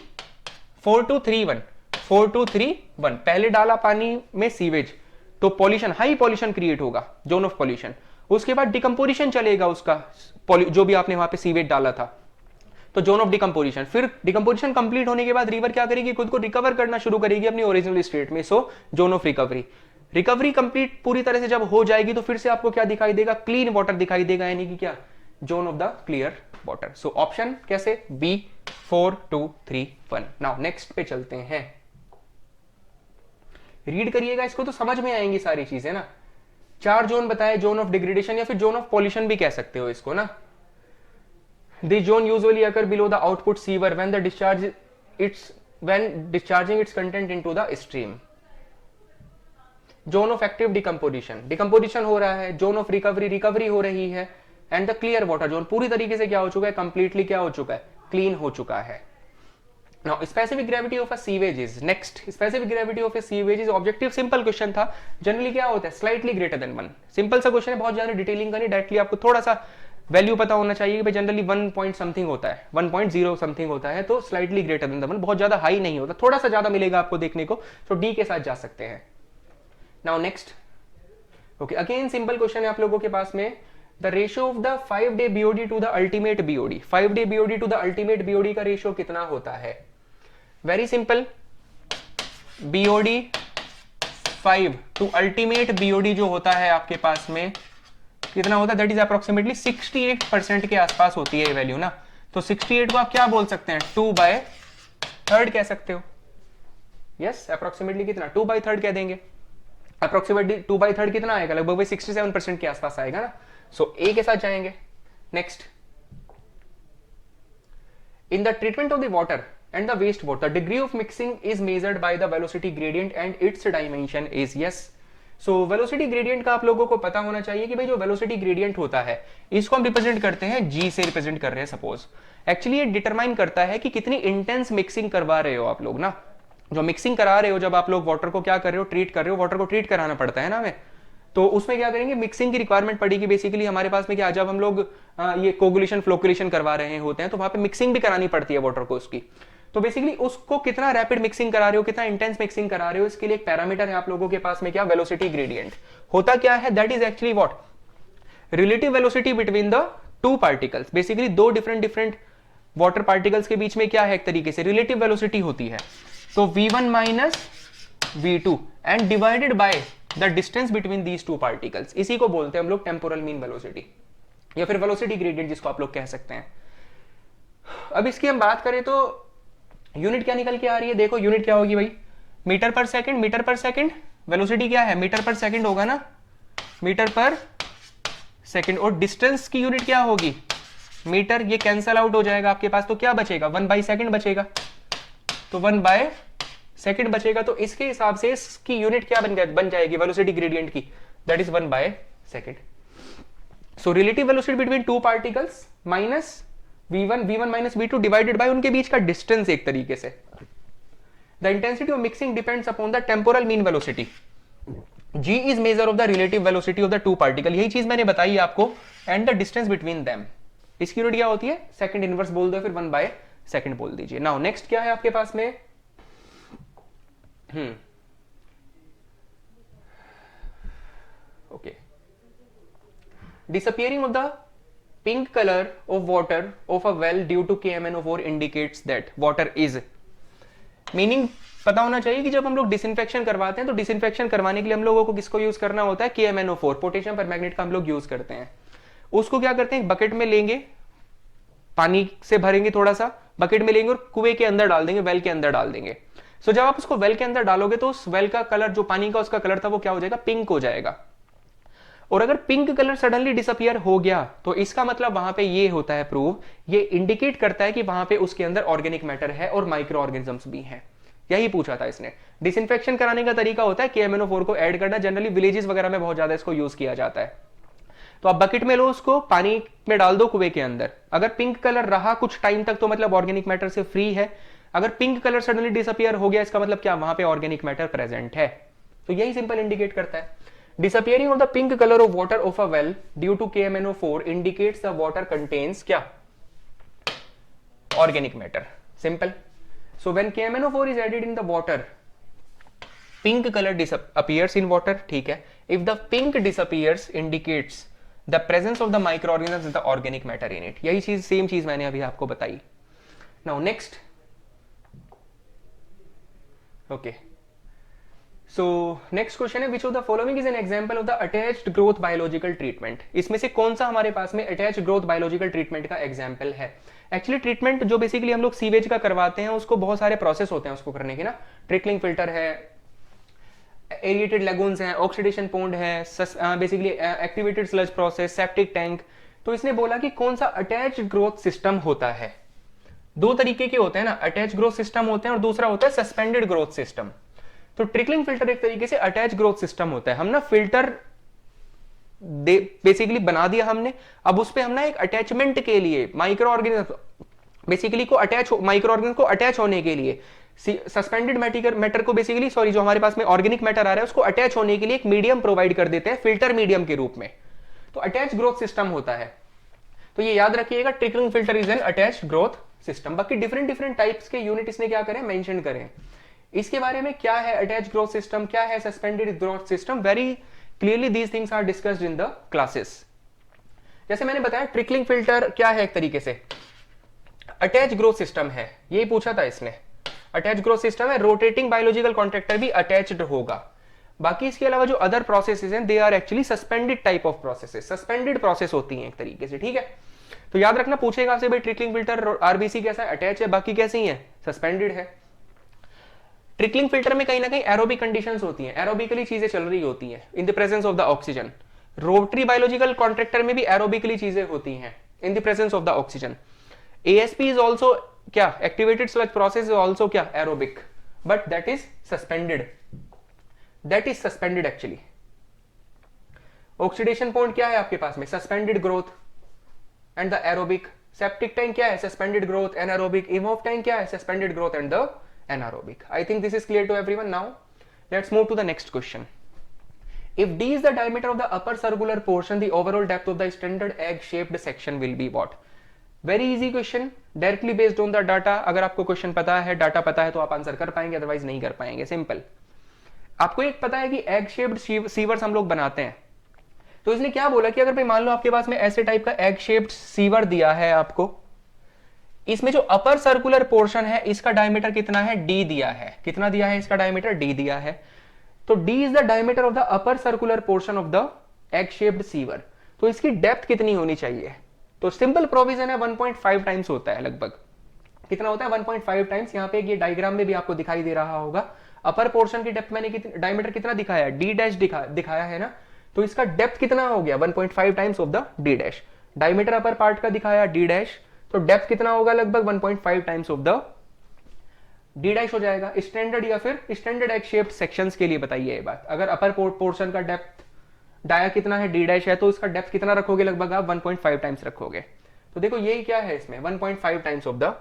3 1, 4 2 3 1। पहले डाला पानी में सीवेज तो पॉल्यूशन, हाई पॉल्यूशन क्रिएट होगा, जोन ऑफ पॉल्यूशन। उसके बाद डिकम्पोजिशन चलेगा उसका, जो भी आपने वहां पे सीवेज डाला था, तो जोन ऑफ डिकम्पोजिशन। फिर डिकम्पोजिशन कंप्लीट होने के बाद रिवर क्या करेगी, खुद को रिकवर करना शुरू करेगी अपनी ओरिजिनल स्टेट में, so zone of recovery. Recovery complete पूरी तरह से जब हो जाएगी तो फिर से आपको क्या दिखाई देगा, क्लीन वाटर दिखाई देगा, यानी कि क्या, zone of the clear water. So option कैसे, बी 4 2 3 1। नाउ नेक्स्ट पे चलते हैं, रीड करिएगा इसको तो समझ में आएंगी सारी चीजें ना। 4 जोन बताए, जोन ऑफ डिग्रेडेशन या फिर जोन ऑफ पॉल्यूशन भी कह सकते हो इसको ना। This zone usually occur below the output sewer when the discharging it's content into the stream. Zone of active decomposition, decomposition हो रहा है, जोन ऑफ रिकवरी, रिकवरी हो रही है, and the clear water zone पूरी तरीके से क्या हो चुका है, कंप्लीटली क्या हो चुका है, क्लीन हो चुका है। Now, specific gravity of a sewage is next. Specific gravity of a sewage is objective simple question था, जनरली क्या होता है, slightly greater than 1। सिंपल सा क्वेश्चन है, बहुत ज्यादा डिटेलिंग करनी, डायरेक्टली आपको थोड़ा सा वैल्यू पता होना चाहिए कि भाई जनरली 1 पॉइंट समथिंग होता है, 1.0 समथिंग होता है, तो स्लाइटली ग्रेटर देन 1, बहुत ज्यादा हाई नहीं होता, थोड़ा सा ज्यादा मिलेगा आपको देखने को, तो डी के साथ जा सकते हैं। Now next, okay, again simple question है आप लोगों के पास में, the ratio of the 5-day BOD to the ultimate BOD। 5-day BOD to the ultimate BOD का रेशियो कितना होता है, very simple, BOD 5 to ultimate BOD जो होता है आपके पास में कितना होता है, दैट इज अप्रोक्सीमेटली 68% के आसपास होती है ये वैल्यू ना। तो 68 को आप क्या बोल सकते हैं, 2/3 कह सकते हो, यस, अप्रोक्सीमेटली कितना, 2/3 कह देंगे, अप्रोक्सीमेटली 2/3 कितना आएगा, लगभग 67% के आसपास आएगा ना। सो ए के साथ जाएंगे। Next, in the treatment of the water and the waste water, degree of mixing is measured by the velocity gradient and its dimension is, yes, so velocity gradient का आप लोगों को पता होना चाहिए कि भाई जो velocity gradient होता है इसको हम रिप्रेजेंट करते हैं G से रिप्रेजेंट कर रहे हैं सपोज। एक्चुअली ये डिटरमाइन करता है कि कितनी इंटेंस मिक्सिंग करवा रहे हो आप लोग ना, जो मिक्सिंग करा रहे हो, जब आप लोग वाटर को क्या कर रहे हो, ट्रीट कर रहे हो, वाटर को ट्रीट कराना पड़ता है ना हमें, तो उसमें क्या करेंगे, मिक्सिंग की रिक्वायरमेंट पड़ेगी बेसिकली हमारे पास में, क्या जब हम लोग ये कोगुलेशन फ्लोकुलेशन करवा रहे होते हैं तो वहां पे मिक्सिंग भी करानी पड़ती है वाटर को उसकी, तो बेसिकली उसको कितना रैपिड मिक्सिंग करा रहे हो, कितना इंटेंस मिक्सिंग करा रहे हो, इसके लिए एक पैरामीटर है आप लोगों के पास में, क्या, वेलोसिटी ग्रेडियंट। होता क्या है, that is actually what, relative velocity between the two particles. Basically दो डिफरेंट वाटर पार्टिकल्स के बीच में क्या है, एक तरीके से रिलेटिव वेलोसिटी होती है, तो v1 minus v2 and divided by the distance between these two particles, इसी को बोलते हैं हम लोग टेम्पोरल मीन वेलोसिटी या फिर वेलोसिटी ग्रेडियंट जिसको आप लोग कह सकते हैं। अब इसकी हम बात करें तो यूनिट क्या निकल के आ रही है, देखो यूनिट क्या होगी भाई, मीटर पर सेकंड, मीटर पर सेकंड, वेलोसिटी क्या है, मीटर पर सेकंड होगा ना, मीटर पर सेकंड, और डिस्टेंस की यूनिट क्या होगी, मीटर, ये कैंसल आउट हो जाएगा आपके पास, तो क्या बचेगा, 1/सेकंड बचेगा, तो 1/सेकंड बचेगा, तो इसके हिसाब से इसकी यूनिट क्या बन जाएगी वेलोसिटी ग्रेडियंट की, that is one per second. So relative velocity between two particles minus v1 minus v2 divided by उनके बीच का डिस्टेंस एक तरीके से। The intensity of mixing depends upon the temporal mean velocity, g is measure of the relative velocity of the two particle, यही चीज मैंने बताई आपको, and the distance between them, इसकी यूनिट क्या होती है, सेकंड इनवर्स बोल दो फिर 1/सेकंड। सेकंड बोल दीजिए। नाउ नेक्स्ट क्या है आपके पास में, okay, disappearing of the pink color of water of a well due to KMnO4 indicates that water is, meaning पता होना चाहिए कि जब हम लोग डिसइंफेक्शन करवाते हैं तो डिसइंफेक्शन करवाने के लिए हम लोगों को किसको यूज करना होता है, KMnO4, पोटेशियम परमैंगनेट का हम लोग यूज करते हैं। उसको क्या करते हैं, बकेट में लेंगे, पानी से भरेंगे, थोड़ा सा बकेट में लेंगे और कुएं के अंदर डाल देंगे, वेल के अंदर डाल देंगे। सो जब आप उसको वेल के अंदर डालोगे तो उस वेल का कलर, जो पानी का उसका कलर था, वो क्या हो जाएगा, पिंक हो जाएगा। और अगर पिंक कलर सडनली डिसअपियर हो गया तो इसका मतलब वहां पे ये होता है प्रूव, ये इंडिकेट करता है कि वहां पे उसके अंदर ऑर्गेनिक मैटर है और माइक्रो ऑर्गेनिजम्स भी हैं। यही पूछा था इसने। डिसइंफेक्शन कराने का तरीका होता है KMnO4 को ऐड करना, जनरली विलेजेस वगैरह में बहुत ज्यादा इसको यूज किया जाता है। तो आप बकेट में लो, उसको पानी में डाल दो कुएं के अंदर, अगर पिंक कलर रहा कुछ टाइम तक तो मतलब ऑर्गेनिक मैटर से फ्री है, अगर पिंक कलर सडनली डिसअपियर हो गया इसका मतलब क्या, वहां पे ऑर्गेनिक मैटर प्रेजेंट है। तो यही सिंपल इंडिकेट करता है। Disappearing of the pink color of water of a well due to KMnO4 indicates the water contains क्या, organic matter. Simple. So when KMnO4 is added in the water, pink color appears in water, ठीक है। If the pink disappears, indicates the presence of the microorganisms in the organic matter in it. यही चीज, same चीज मैंने अभी आपको बताई। Now next, okay. So next question है, which of the following is an example of the attached growth biological treatment. इसमें से कौन सा हमारे पास में अटैच्ड ग्रोथ बायोलॉजिकल ट्रीटमेंट का एग्जांपल है। एक्चुअली ट्रीटमेंट जो बेसिकली हम लोग सीवेज का करवाते हैं उसको बहुत सारे प्रोसेस होते हैं उसको करने के ना, ट्रिकलिंग फिल्टर है, एरिएटेड लेगून्स हैं, ऑक्सीडेशन पोंड है, basically activated sludge process, septic tank. तो इसने बोला कि कौन सा अटैच्ड ग्रोथ सिस्टम होता है। दो तरीके के होते हैं ना, अटैच्ड ग्रोथ सिस्टम होते हैं और दूसरा होता है सस्पेंडेड ग्रोथ सिस्टम। तो ट्रिकलिंग फिल्टर एक तरीके से अटैच ग्रोथ सिस्टम होता है। हम ना फिल्टर बेसिकली बना दिया हमने, अब उस पे हम ना एक अटैचमेंट के लिए माइक्रो ऑर्गेनिज्म बेसिकली को अटैच, माइक्रो ऑर्गेनिज्म को अटैच होने के लिए सस्पेंडेड मैटर को बेसिकली, सॉरी, जो हमारे पास में ऑर्गेनिक मैटर आ रहा है उसको अटैच होने के लिए एक मीडियम प्रोवाइड कर देते हैं, फिल्टर मीडियम के रूप में। तो अटैच ग्रोथ सिस्टम होता है। तो ये याद रखिएगा, trickling filter is an attach growth system. बाकी डिफरेंट डिफरेंट टाइप्स के यूनिट इसने क्या करें, मेंशन करें। इसके बारे में क्या है अटैच ग्रोथ सिस्टम, क्या है suspended growth system, very clearly these things are discussed in the classes. जैसे मैंने बताया ट्रिकलिंग फिल्टर क्या है, एक तरीके से अटैच ग्रोथ सिस्टम है, यही पूछा था इसने। अटैच ग्रोथ सिस्टम है, रोटेटिंग बायोलॉजिकल कॉन्ट्रैक्टर भी अटैच्ड होगा। बाकी इसके अलावा जो अदर प्रोसेसेस हैं they are actually suspended type of processes, suspended process होती हैं एक तरीके से, ठीक है। तो याद रखना, पूछेगा आपसे भाई ट्रिकलिंग फिल्टर आरबीसी कैसा है, अटैच है, बाकी कैसी है, सस्पेंडेड है। ट्रिकलिंग फिल्टर में कहीं ना कहीं एरोबिक कंडीशंस होती हैं, एरोबिकली चीजें चल रही होती हैं in the presence of the oxygen. Rotary biological contractor में भी एरोबिकली चीजें होती हैं in the presence of the oxygen. ASP is also क्या, activated sludge process is also क्या, aerobic, but that is suspended, that is suspended actually. Oxidation point क्या है आपके पास में, suspended growth and the aerobic. Septic tank क्या है, suspended growth and aerobic. Imhoff tank क्या है, suspended growth and the anaerobic. I think this is clear to everyone now. Let's move to the next question. If D is the diameter of the upper circular portion, the overall depth of the standard egg-shaped section will be what? Very easy question, directly based on the data. अगर आपको question पता है, data पता है तो आप answer कर पाएंगे, अदरवाइज नहीं कर पाएंगे। सिंपल। आपको एक पता है कि एग शेप्ड सीवर्स हम लोग बनाते हैं, तो इसने क्या बोला कि अगर भाई मान लो आपके पास में ऐसे टाइप का एग शेप्ड सीवर दिया है आपको, इसमें जो अपर सर्कुलर पोर्शन है इसका डायमीटर कितना है, डी दिया है। कितना दिया है इसका डायमीटर, डी दिया है। तो D is the diameter of the upper circular portion of the egg shaped sewer. तो इसकी डेप्थ कितनी होनी चाहिए, तो सिंपल प्रोविजन है 1.5 टाइम्स होता है लगभग। कितना होता है, 1.5 टाइम्स। यहाँ पे ये डायग्राम में भी आपको दिखाई दे रहा होगा, अपर पोर्शन की डेप्थ मैंने डायमीटर कितना दिखाया, डी डैश दिखाया है ना, तो इसका डेप्थ कितना हो गया, 1.5 times of the D dash. Diameter upper part का दिखाया डी डैश, तो डेप्थ कितना होगा, लगभग 1.5 times of the D dash हो जाएगा। स्टैंडर्ड या फिर स्टैंडर्ड एग शेप्ड सेक्शंस के लिए बताइए ये बात, अगर अपर पोर्शन का डेप्थ डाया कितना है, डी डैश है, तो इसका डेप्थ कितना रखोगे, लगभग आप 1.5 टाइम्स रखोगे। तो देखो यही क्या है इसमें, 1.5 times of the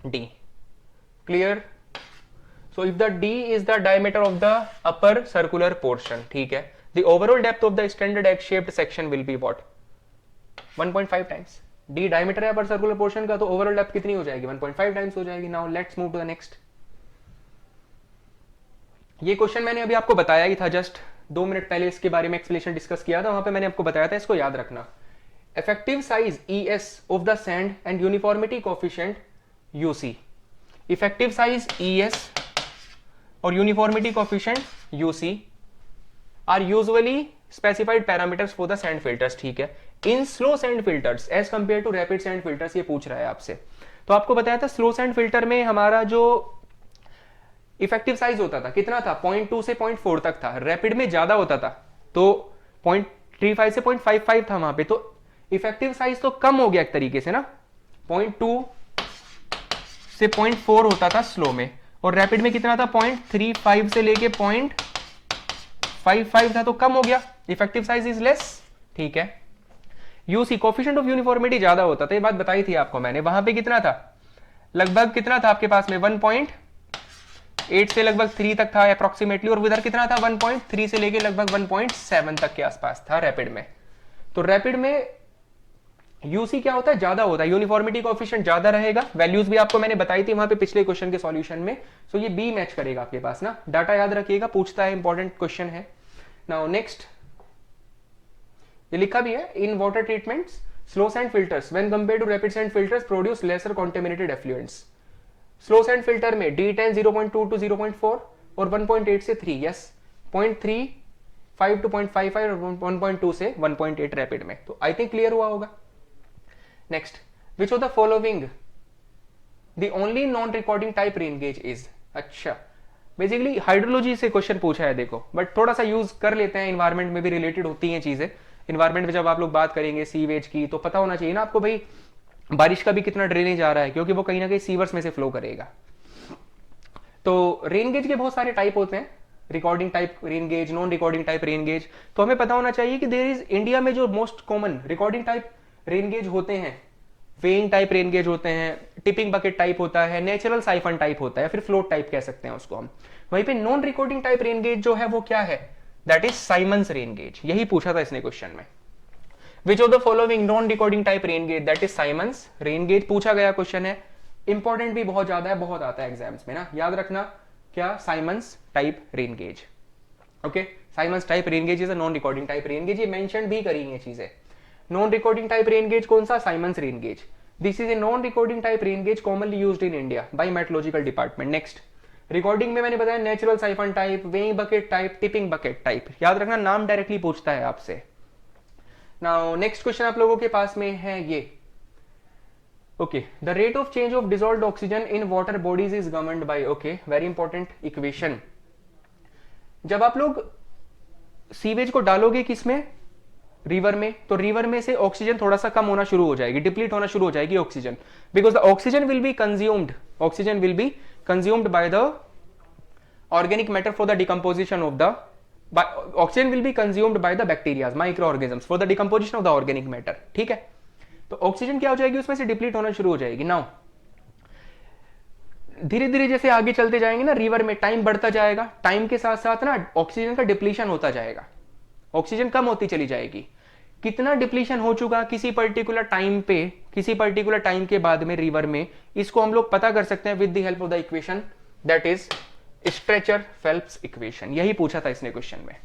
D. Clear. So if the D is the diameter of the upper circular portion, ठीक है, the overall depth of the standard egg shaped section will be what, 1.5 times. D diameter है पर circular portion का, तो overall depth कितनी हो जाएगी 1.5 times हो जाएगी। Now let's move to the next. ये क्वेश्चन मैंने अभी आपको बताया ही था, जस्ट 2 मिनट पहले इसके बारे में एक्सप्लेनेशन डिस्कस किया था, वहां पे मैंने आपको बताया था, इसको याद रखना। Effective size ES of the sand and uniformity coefficient UC। Effective size ES और uniformity coefficient UC are usually specified parameters for the sand filters, ठीक है। In slow sand filters as compare to rapid sand filters, ये पूछ रहा है आपसे। तो आपको बताया था स्लो सैंड फिल्टर में हमारा जो इफेक्टिव साइज होता था कितना था, 0.2 से 0.4 तक था। रैपिड में ज्यादा होता था तो 0.35 से 0.55 था वहां पे, तो इफेक्टिव साइज तो कम हो गया एक तरीके से ना, 0.2 से 0.4 होता था स्लो में, और रैपिड में कितना था 0.35 से लेके 0.55 था, तो कम हो गया, इफेक्टिव साइज इज लेस, ठीक है। यूसी कोएफिशिएंट ऑफ यूनिफॉर्मिटी ज्यादा होता था, ये बात बताई थी आपको मैंने। वहां पे कितना था, लगभग कितना था आपके पास में 1.8 से लगभग 3 तक था अप्रोक्सीमेटली, और उधर कितना था 1.3 से लेके लगभग 1.7 तक के आसपास था रैपिड में। तो रैपिड में यूसी क्या होता है, ज्यादा होता है, यूनिफॉर्मिटी कोएफिशिएंट ज्यादा रहेगा। वैल्यूज भी आपको मैंने बताई थी वहां पे पिछले क्वेश्चन के सॉल्यूशन में। सो ये बी मैच करेगा आपके पास ना, डाटा याद रखिएगा, पूछता है, इंपॉर्टेंट क्वेश्चन है। नाउ नेक्स्ट, ये लिखा भी है, in water treatments slow sand filters when compare to rapid sand filters produce lesser contaminated effluents. Slow sand filter में D10 0.2 टू 0.4 और 1.8 से 3, यस 0.35 टू 0.55 और 1.2 से 1.8 रैपिड में। तो आई थिंक क्लियर हुआ होगा। Next, which of the following the only non recording type rain gauge is. अच्छा, बेसिकली हाइड्रोलॉजी से क्वेश्चन पूछा है देखो, बट थोड़ा सा यूज कर लेते हैं, इन्वायरमेंट में भी रिलेटेड होती हैं चीजें। इन्वायरमेंट में जब आप लोग बात करेंगे सीवेज की, तो पता होना चाहिए ना आपको भाई बारिश का भी कितना ड्रेनेज आ रहा है, क्योंकि वो कहीं ना कहीं सीवर्स में से फ्लो करेगा। तो रेन गेज के बहुत सारे टाइप होते हैं, recording type rain gauge, non recording type rain gauge. तो हमें पता होना चाहिए कि देयर इज इंडिया में जो most common recording type rain gauge होते हैं, वेइंग टाइप रेन गेज होते हैं, टिपिंग बकेट टाइप होता है, नेचुरल साइफन टाइप होता है, फिर फ्लोट टाइप कह सकते हैं उसको हम। वहीं पे non recording type rain gauge जो है वो क्या है, that is Symons rain gauge. यही पूछा था इसने क्वेश्चन में। Which of the following non-recording type rain gauge, that is Siemens rain gauge, पूछा गया क्वेश्चन है, इंपॉर्टेंट भी बहुत ज्यादा है, बहुत आता है एग्जाम्स में ना, याद रखना क्या, Siemens type rain gauge. Okay, Siemens type rain gauge is a non recording type rain gauge, ये मेंशन भी करी है चीजें। Non recording type rain gauge कौन सा, Siemens rain gauge. This is a non recording type rain gauge commonly used in India by metrological department. Next, recording में मैंने बताया natural siphon type, weighing bucket type, tipping bucket type, याद रखना, नाम directly पूछता है आपसे। नाउ नेक्स्ट क्वेश्चन आप लोगों के पास में है ये, okay, the rate of change of dissolved oxygen in water bodies is governed bye, okay, very important equation. जब आप लोग सीवेज को डालोगे किसमें, रिवर में, तो रिवर में से ऑक्सीजन थोड़ा सा कम होना शुरू हो जाएगी, डिप्लीट होना शुरू हो जाएगी oxygen, because the oxygen will be consumed by the organic matter for the decomposition of the oxygen will be consumed by the bacteria, microorganisms for the decomposition of the organic matter, ठीक है। तो oxygen क्या हो जाएगी, उसमें से deplete होना शुरू हो जाएगी। नाउ धीरे धीरे जैसे आगे चलते जाएंगे ना रिवर में, टाइम बढ़ता जाएगा, टाइम के साथ साथ ना ऑक्सीजन का डिप्लीशन होता जाएगा, ऑक्सीजन कम होती चली जाएगी। कितना डिप्लीशन हो चुका किसी पर्टिकुलर टाइम पे, किसी पर्टिकुलर टाइम के बाद में रिवर में, इसको हम लोग पता कर सकते हैं with the help of the equation, that is stretcher Phelps equation. यही पूछा था इसने क्वेश्चन में।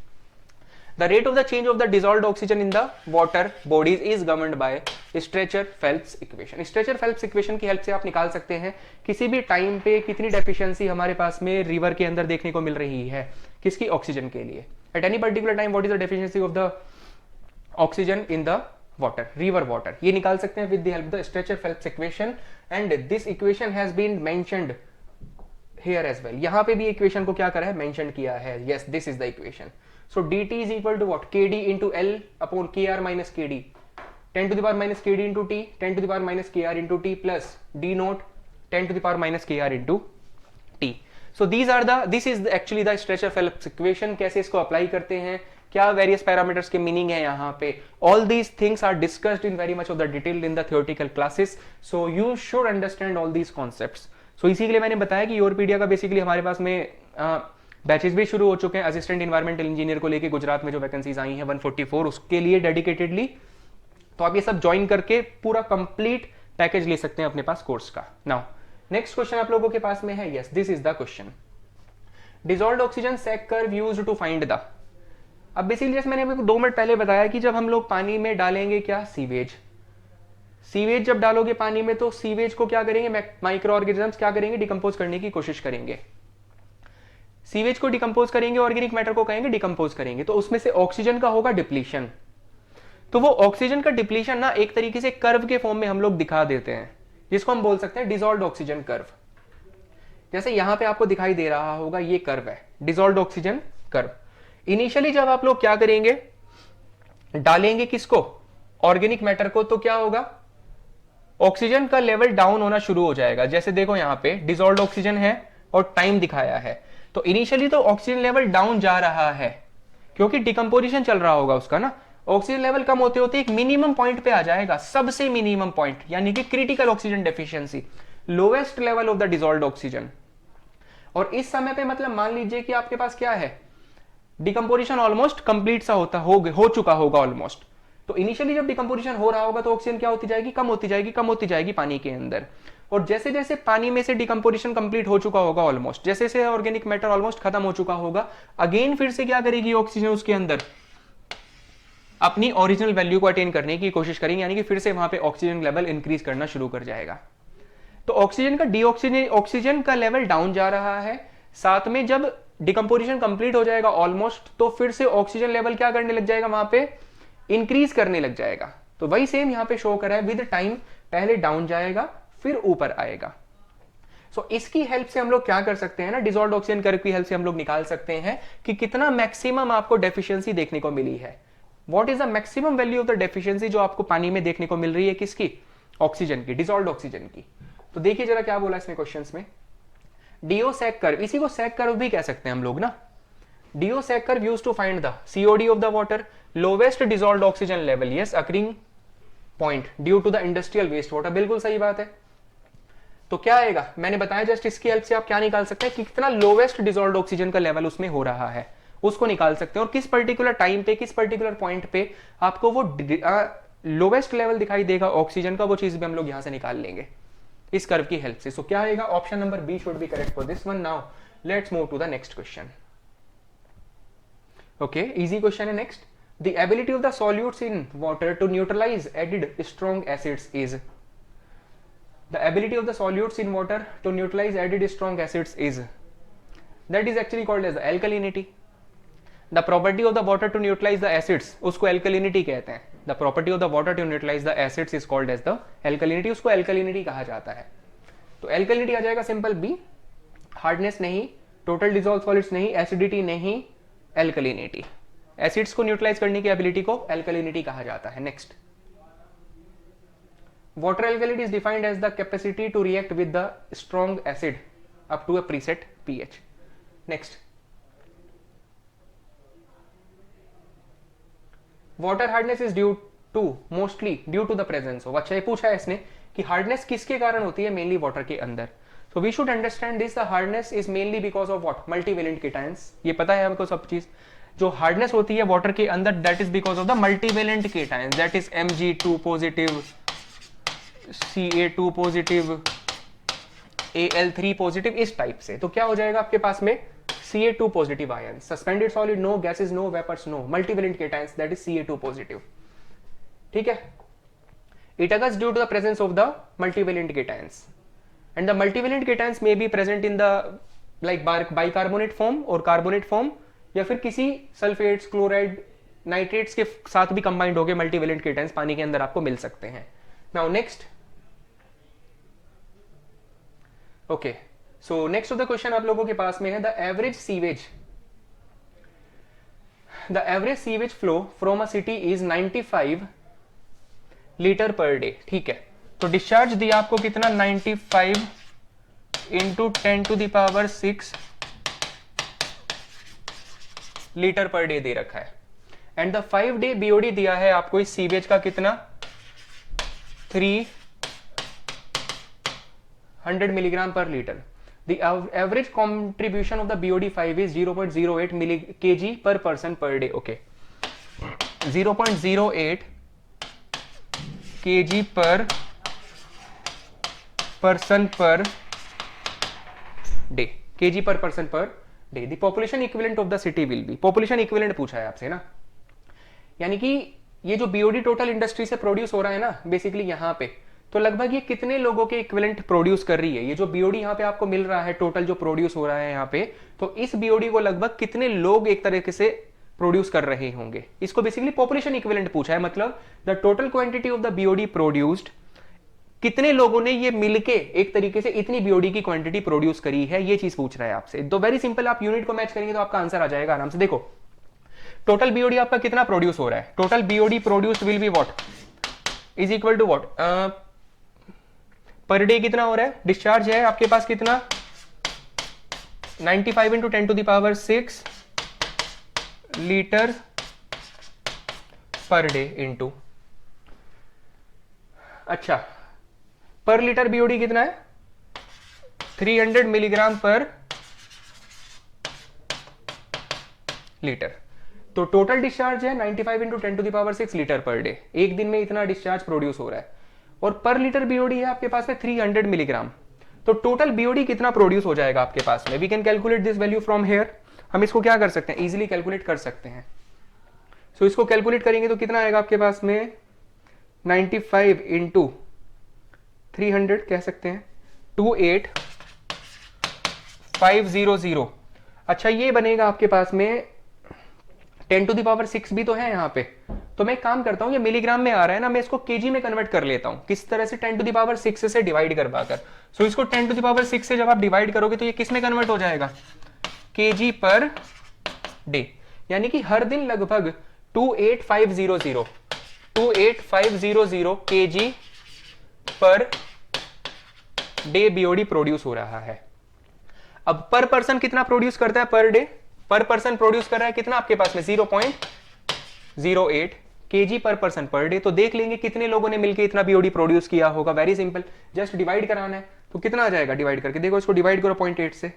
The rate of the change of the dissolved oxygen in the water bodies is governed bye stretcher Phelps equation. Stretcher Phelps equation की help से आप निकाल सकते हैं किसी भी टाइम पे कितनी डेफिशिएंसी हमारे पास में रिवर के अंदर देखने को मिल रही है, किसकी, ऑक्सीजन के लिए। At any particular time what is the deficiency of the oxygen in the water, river water, ये निकाल सकते हैं with the help of the Streeter Phelps equation. And this equation has been mentioned here as well, यहां पे भी equation को क्या करा है, मेंशन किया है। yes, this is the equation. so dt is equal to what, kd into l upon kr minus kd, 10 to the power minus kd into t, 10 to the power minus kr into t plus d naught 10 to the power minus kr into t. so this is actually the Stretcher Phelps equation. कैसे इसको apply करते हैं, क्या various parameters के meaning है यहाँ पे, all these things are discussed in very much of the detail in the theoretical classes, so you should understand all these concepts. So इसी के लिए मैंने बताया कि योरपीडिया का बेसिकली हमारे पास में बैचेस भी शुरू हो चुके हैं। असिस्टेंट इन्वायरमेंटल इंजीनियर को लेके गुजरात में जो वैकेंसीज आई हैं 144, उसके लिए डेडिकेटेडली तो आप ये सब ज्वाइन करके पूरा कंप्लीट पैकेज ले सकते हैं अपने पास कोर्स का। नाउ नेक्स्ट क्वेश्चन आप लोगों के पास में है, yes this is the question, dissolved oxygen sag curve used to find the. अब बेसिकली जैसे मैंने आपको 2 मिनट पहले बताया कि जब हम लोग पानी में डालेंगे क्या, सीवेज, सीवेज जब डालोगे पानी में तो सीवेज को क्या करेंगे, माइक्रो ऑर्गेनिजम्स क्या करेंगे, डिकम्पोज करने की कोशिश करेंगे। सीवेज को डिकम्पोज करेंगे, ऑर्गेनिक मैटर को कहेंगे डिकम्पोज करेंगे, तो उसमें से ऑक्सीजन का होगा डिप्लीशन। तो वो ऑक्सीजन का डिप्लीशन ना एक तरीके से कर्व के फॉर्म में हम लोग दिखा देते हैं, जिसको हम बोल सकते हैं डिसॉल्व्ड ऑक्सीजन कर्व। जैसे यहां पे आपको दिखाई दे रहा होगा ये कर्व है, डिसॉल्व्ड ऑक्सीजन कर्व। इनिशियली जब आप लोग क्या करेंगे, डालेंगे किसको, ऑर्गेनिक मैटर को, तो क्या होगा, ऑक्सीजन का लेवल डाउन होना शुरू हो जाएगा। जैसे देखो यहां पे डिसॉल्व्ड ऑक्सीजन है और टाइम दिखाया है, तो इनिशियली तो ऑक्सीजन लेवल डाउन जा रहा है क्योंकि डिकम्पोजिशन चल रहा होगा उसका ना। ऑक्सीजन लेवल कम होते होते एक मिनिमम पॉइंट पे आ जाएगा, सबसे मिनिमम पॉइंट, यानी कि critical oxygen deficiency, lowest level of the dissolved oxygen. और इस समय पे मतलब मान लीजिए कि आपके पास क्या है, डिकम्पोजिशन ऑलमोस्ट कंप्लीट सा हो चुका होगा ऑलमोस्ट। तो इनिशियली जब डिकम्पोजिशन हो रहा होगा तो ऑक्सीजन क्या होती जाएगी, कम होती जाएगी, कम होती जाएगी पानी के अंदर। और जैसे जैसे पानी में से डिकम्पोजिशन कंप्लीट हो चुका होगा ऑलमोस्ट, जैसे जैसे ऑर्गेनिक मैटर ऑलमोस्ट खत्म हो चुका होगा, अगेन फिर से क्या करेगी ऑक्सीजन उसके अंदर अपनी ओरिजिनल वैल्यू को अटेन करने की कोशिश करेंगे, यानी कि फिर से वहां पे ऑक्सीजन लेवल इंक्रीज करना शुरू कर जाएगा। तो ऑक्सीजन का ऑक्सीजन का लेवल डाउन जा रहा है, साथ में जब डिकम्पोजिशन कंप्लीट हो जाएगा ऑलमोस्ट, तो फिर से ऑक्सीजन लेवल क्या करने लग जाएगा, वहां पे इंक्रीज करने लग जाएगा। तो वही सेम यहां पे शो करा है, विद टाइम पहले डाउन जाएगा फिर ऊपर आएगा। सो इसकी हेल्प से हम लोग क्या कर सकते हैं ना, डिसॉल्व्ड ऑक्सीजन कर्व की हेल्प से हम लोग निकाल सकते हैं कि कितना मैक्सिमम आपको डेफिशिएंसी देखने को मिली है। What is the maximum value of the deficiency जो आपको पानी में देखने को मिल रही है, किसकी, ऑक्सीजन की, डिसॉल्व्ड ऑक्सीजन की। तो देखिए जरा क्या बोला इसमें क्वेश्चंस में, डीओ सैक कर्व, इसी को सैक कर्व भी कह सकते हैं हम लोग ना। DO sag curve used to find the COD of the water, lowest dissolved oxygen level, yes occurring point due to the industrial waste water, बिल्कुल सही बात है। तो क्या आएगा, मैंने बताया जस्ट इसकी हेल्प से आप क्या निकाल सकते हैं कि कितना लोवेस्ट डिसॉल्व्ड ऑक्सीजन का लेवल उसमें हो रहा है, उसको निकाल सकते हैं। और किस पर्टिकुलर टाइम पे, किस पर्टिकुलर पॉइंट पे आपको वो लोवेस्ट लेवल दिखाई देगा ऑक्सीजन का, वो चीज भी हम लोग यहां से निकाल लेंगे इस कर्व की हेल्प से। सो क्या आएगा, option number B should be correct for this one. Now let's move to the next question. Okay, easy question है next. The ability of the solutes in water to neutralize added strong acids is, the ability of the solutes in water to neutralize added strong acids is, that is actually called as the alkalinity. The property of the water to neutralize the acids, उसको alkalinity कहते हैं। The property of the water to neutralize the acids is called as the alkalinity, उसको alkalinity कहा जाता है। तो alkalinity आ जाएगा simple B, hardness नहीं, टोटल डिसॉल्व सॉलिड्स नहीं, एसिडिटी नहीं, alkalinity। एसिड्स को न्यूट्रलाइज करने की एबिलिटी को alkalinity कहा जाता है। Next, water alkalinity is defined as the capacity to react with the strong acid up to a preset pH. Next, water hardness is due to mostly due to the presence of, अच्छा ये पूछा है इसने कि hardness किसके कारण होती है, मेनली वाटर के अंदर। So we should understand this, the hardness is mainly because of what, multivalent cations. ये पता है हमको सब चीज, जो हार्डनेस होती है वाटर के अंदर, that is because of the multivalent cations, that is Mg2 positive, Ca2 positive, Al3 positive, इस टाइप से। तो क्या हो जाएगा आपके पास में, Ca2 positive ion, suspended solid no, gases no, vapours no, multivalent cations, that is Ca2 positive. ठीक है, it occurs due to the presence of the multivalent cations, and the multivalent cations may be present in the like bicarbonate form और carbonate form, या फिर किसी sulphates, chloride, nitrates के साथ भी combined होकर मल्टीवेलेंट केटाइंस पानी के अंदर आपको मिल सकते हैं। Now next, okay, so next of the question आप लोगों के पास में है, the average sewage flow from a city is 95 litre per day. ठीक है, तो डिस्चार्ज दिया आपको कितना, 95 into 10 to the power 6 litre per day दे रखा है, एंड द 5 डे बीओडी दिया है आपको इस सीवेज का कितना, 300 milligram per litre. The average contribution of the BOD5 is 0.08 kg per person per day. Okay, 0.08 KG पर पर्सन पर डे, केजी पर person per day. The population equivalent of the city will be, population equivalent पूछा है आपसे ना, यानी कि ये जो बीओडी टोटल इंडस्ट्री से प्रोड्यूस हो रहा है ना बेसिकली यहां पे, तो लगभग ये कितने लोगों के इक्विवेलेंट प्रोड्यूस कर रही है। ये जो बीओडी यहाँ पे आपको मिल रहा है टोटल जो प्रोड्यूस हो रहा है यहाँ पे, तो इस बीओडी को लगभग कितने लोग एक तरीके से प्रोड्यूस कर रहे होंगे, इसको बेसिकली पॉपुलेशन इक्विवेलेंट पूछा है। मतलब the total quantity of the BOD produced, कितने लोगों ने ये मिलके एक तरीके से इतनी बीओडी की क्वांटिटी प्रोड्यूस करी है, ये चीज पूछ रहा है आपसे। तो वेरी सिंपल, आप यूनिट को मैच करेंगे तो आपका आंसर आ जाएगा आराम से। देखो टोटल बीओडी आपका कितना प्रोड्यूस हो रहा है, total BOD produced will be what is equal to what, per day कितना हो रहा है, डिस्चार्ज है आपके पास कितना 95 into 10 to the power 6 litre per day into, अच्छा पर लीटर बीओडी कितना है 300 मिलीग्राम पर लीटर। तो टोटल डिस्चार्ज है 95 into 10 to the power 6 litre per day, एक दिन में इतना डिस्चार्ज प्रोड्यूस हो रहा है, और पर लीटर बीओडी है आपके पास में 300 मिलीग्राम। तो टोटल बीओडी कितना प्रोड्यूस हो जाएगा आपके पास में, we can calculate this value from here. हम इसको क्या कर सकते हैं, इजीली कैलकुलेट कर सकते हैं। सो इसको कैलकुलेट करेंगे तो कितना आएगा आपके पास में 95 इंटू 300 कह सकते हैं 28500। अच्छा ये बनेगा आपके पास में 10 टू द पावर 6 भी तो है यहाँ पे, तो मैं एक काम करता हूँ, ये मिलीग्राम में आ रहा है ना, मैं इसको केजी में कन्वर्ट कर लेता हूँ। किस तरह से 10 टू द पावर 6 से डिवाइड करवा कर। सो इसको 10 टू द पावर 6 से जब आप डिवाइड करोगे तो ये किस में कन्वर्ट हो जाएगा, केजी पर डे, यानी कि हर दिन लगभग 28500 KG per day BOD produce हो रहा है। अब पर पर्सन कितना प्रोड्यूस करता है पर डे, पर पर्सन प्रोड्यूस कर रहा है कितना आपके पास में 0.08 केजी पर पर्सन पर डे। तो देख लेंगे कितने लोगों ने मिलकर इतना बीओडी प्रोड्यूस किया होगा। वेरी सिंपल, जस्ट डिवाइड कराना है, तो कितना आ जाएगा डिवाइड करके देखो, इसको डिवाइड करो 0.8 से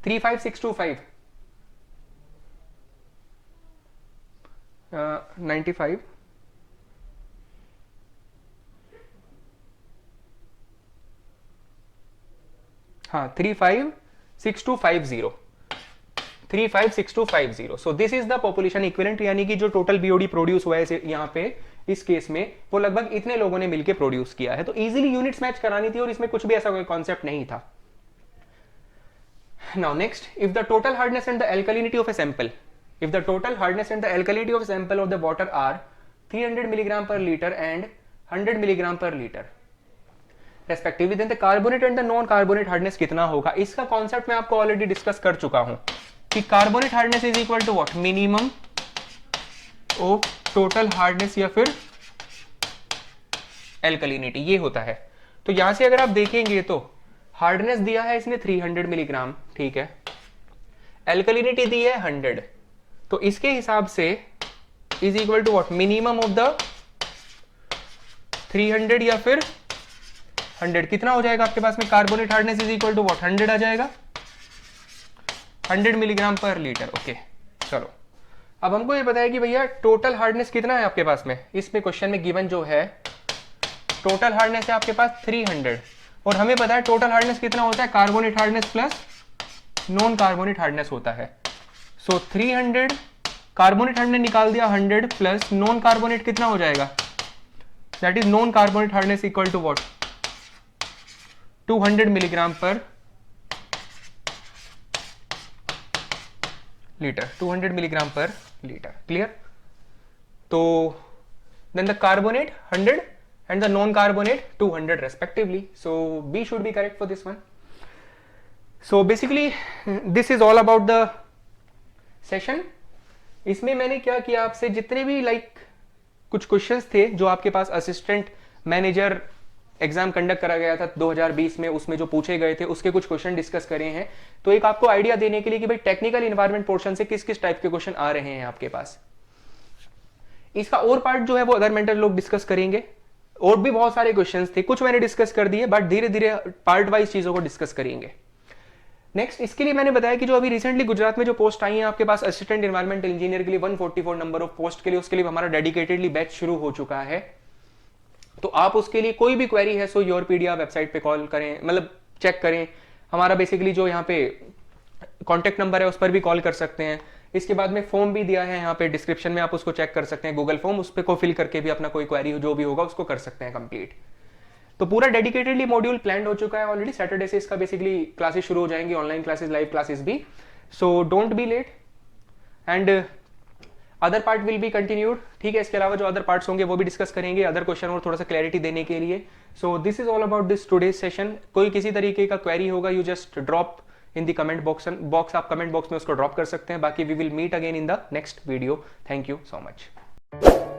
35625 95 हाँ 356250 सो this is the population equivalent, यानी कि जो टोटल बीओडी प्रोड्यूस हुआ है यहाँ पे इस केस में वो लगभग इतने लोगों ने मिलकर प्रोड्यूस किया है। तो इजीली यूनिट्स मैच करानी थी और इसमें कुछ भी ऐसा कोई कॉन्सेप्ट नहीं था। Now next, if the total hardness and the alkalinity of a sample, if the total hardness and the alkalinity of a sample of the water are 300 milligram per liter and 100 milligram per liter respectively, then the carbonate and the non carbonate hardness कितना होगा। इसका concept मैं आपको already discuss कर चुका हूं कि carbonate hardness is equal to what, minimum of total hardness या फिर एल्कलिनिटी, ये होता है। तो यहां से अगर आप देखेंगे तो हार्डनेस दिया है इसने 300 मिलीग्राम, ठीक है, एल्कलिनिटी दी है 100, तो इसके हिसाब से is equal to what, minimum of the 300 या फिर 100, कितना हो जाएगा आपके पास में carbonate hardness is equal to what, 100 आ जाएगा, 100 मिलीग्राम पर लीटर। ओके चलो, अब हमको ये बताया कि भैया टोटल हार्डनेस कितना है आपके पास में, इसमें क्वेश्चन में गिवन जो है टोटल हार्डनेस है आपके पास 300, और हमें पता है टोटल हार्डनेस कितना होता है, carbonate hardness plus non carbonate hardness होता है। सो 300 कार्बोनेट हार्डनेस निकाल दिया 100 प्लस नॉन कार्बोनेट कितना हो जाएगा, that is non carbonate hardness equal to what, 200 milligram per litre, 200 milligram per litre. Clear. तो then the carbonate 100 and the non-carbonate 200 respectively, so B should be correct for this one. So basically this is all about the session. इसमें मैंने क्या किया, आपसे जितने भी कुछ questions थे जो आपके पास असिस्टेंट मैनेजर एग्जाम कंडक्ट करा गया था 2020 में, उसमें जो पूछे गए थे उसके कुछ क्वेश्चन डिस्कस करे हैं, तो एक आपको आइडिया देने के लिए कि भाई टेक्निकल इन्वायरमेंट पोर्शन से किस किस टाइप के क्वेश्चन आ रहे हैं आपके पास। इसका और पार्ट जो है वो अदर मेंटर लोग डिस्कस करेंगे, और भी बहुत सारे क्वेश्चंस थे, कुछ मैंने डिस्कस कर दिए, बट धीरे धीरे पार्ट वाइज चीजों को डिस्कस करेंगे। नेक्स्ट इसके लिए मैंने बताया कि जो अभी रिसेंटली गुजरात में जो पोस्ट आई है आपके पास असिस्टेंट एनवायरमेंटल इंजीनियर के लिए 144 नंबर ऑफ पोस्ट के लिए, उसके लिए हमारा डेडिकेटेडली बैच शुरू हो चुका है। तो आप उसके लिए कोई भी क्वेरी है सो योरपीडिया वेबसाइट पे कॉल करें, मतलब चेक करें। हमारा बेसिकली जो यहाँ पे कॉन्टैक्ट नंबर है उस पर भी कॉल कर सकते हैं। इसके बाद में फॉर्म भी दिया है यहाँ पे डिस्क्रिप्शन में, आप उसको चेक कर सकते हैं, गूगल फॉर्म, उस पर को फिल करके भी अपना कोई क्वेरी जो भी होगा उसको कर सकते हैं कंप्लीट। तो पूरा डेडिकेटेडली मॉड्यूल प्लान हो चुका है ऑलरेडी। सैटरडे से इसका बेसिकली क्लासेस शुरू हो जाएंगी, ऑनलाइन क्लासेस, लाइव क्लासेस भी। So don't be late and other part will be continued. ठीक है, इसके अलावा जो अदर पार्ट्स होंगे वो भी डिस्कस करेंगे अदर क्वेश्चन और थोड़ा सा क्लैरिटी देने के लिए। So this is all about this today's session. कोई किसी तरीके का क्वेरी होगा you just drop in the comment box, आप कमेंट बॉक्स में उसको ड्रॉप कर सकते हैं। बाकी we will meet again in the next video. Thank you so much.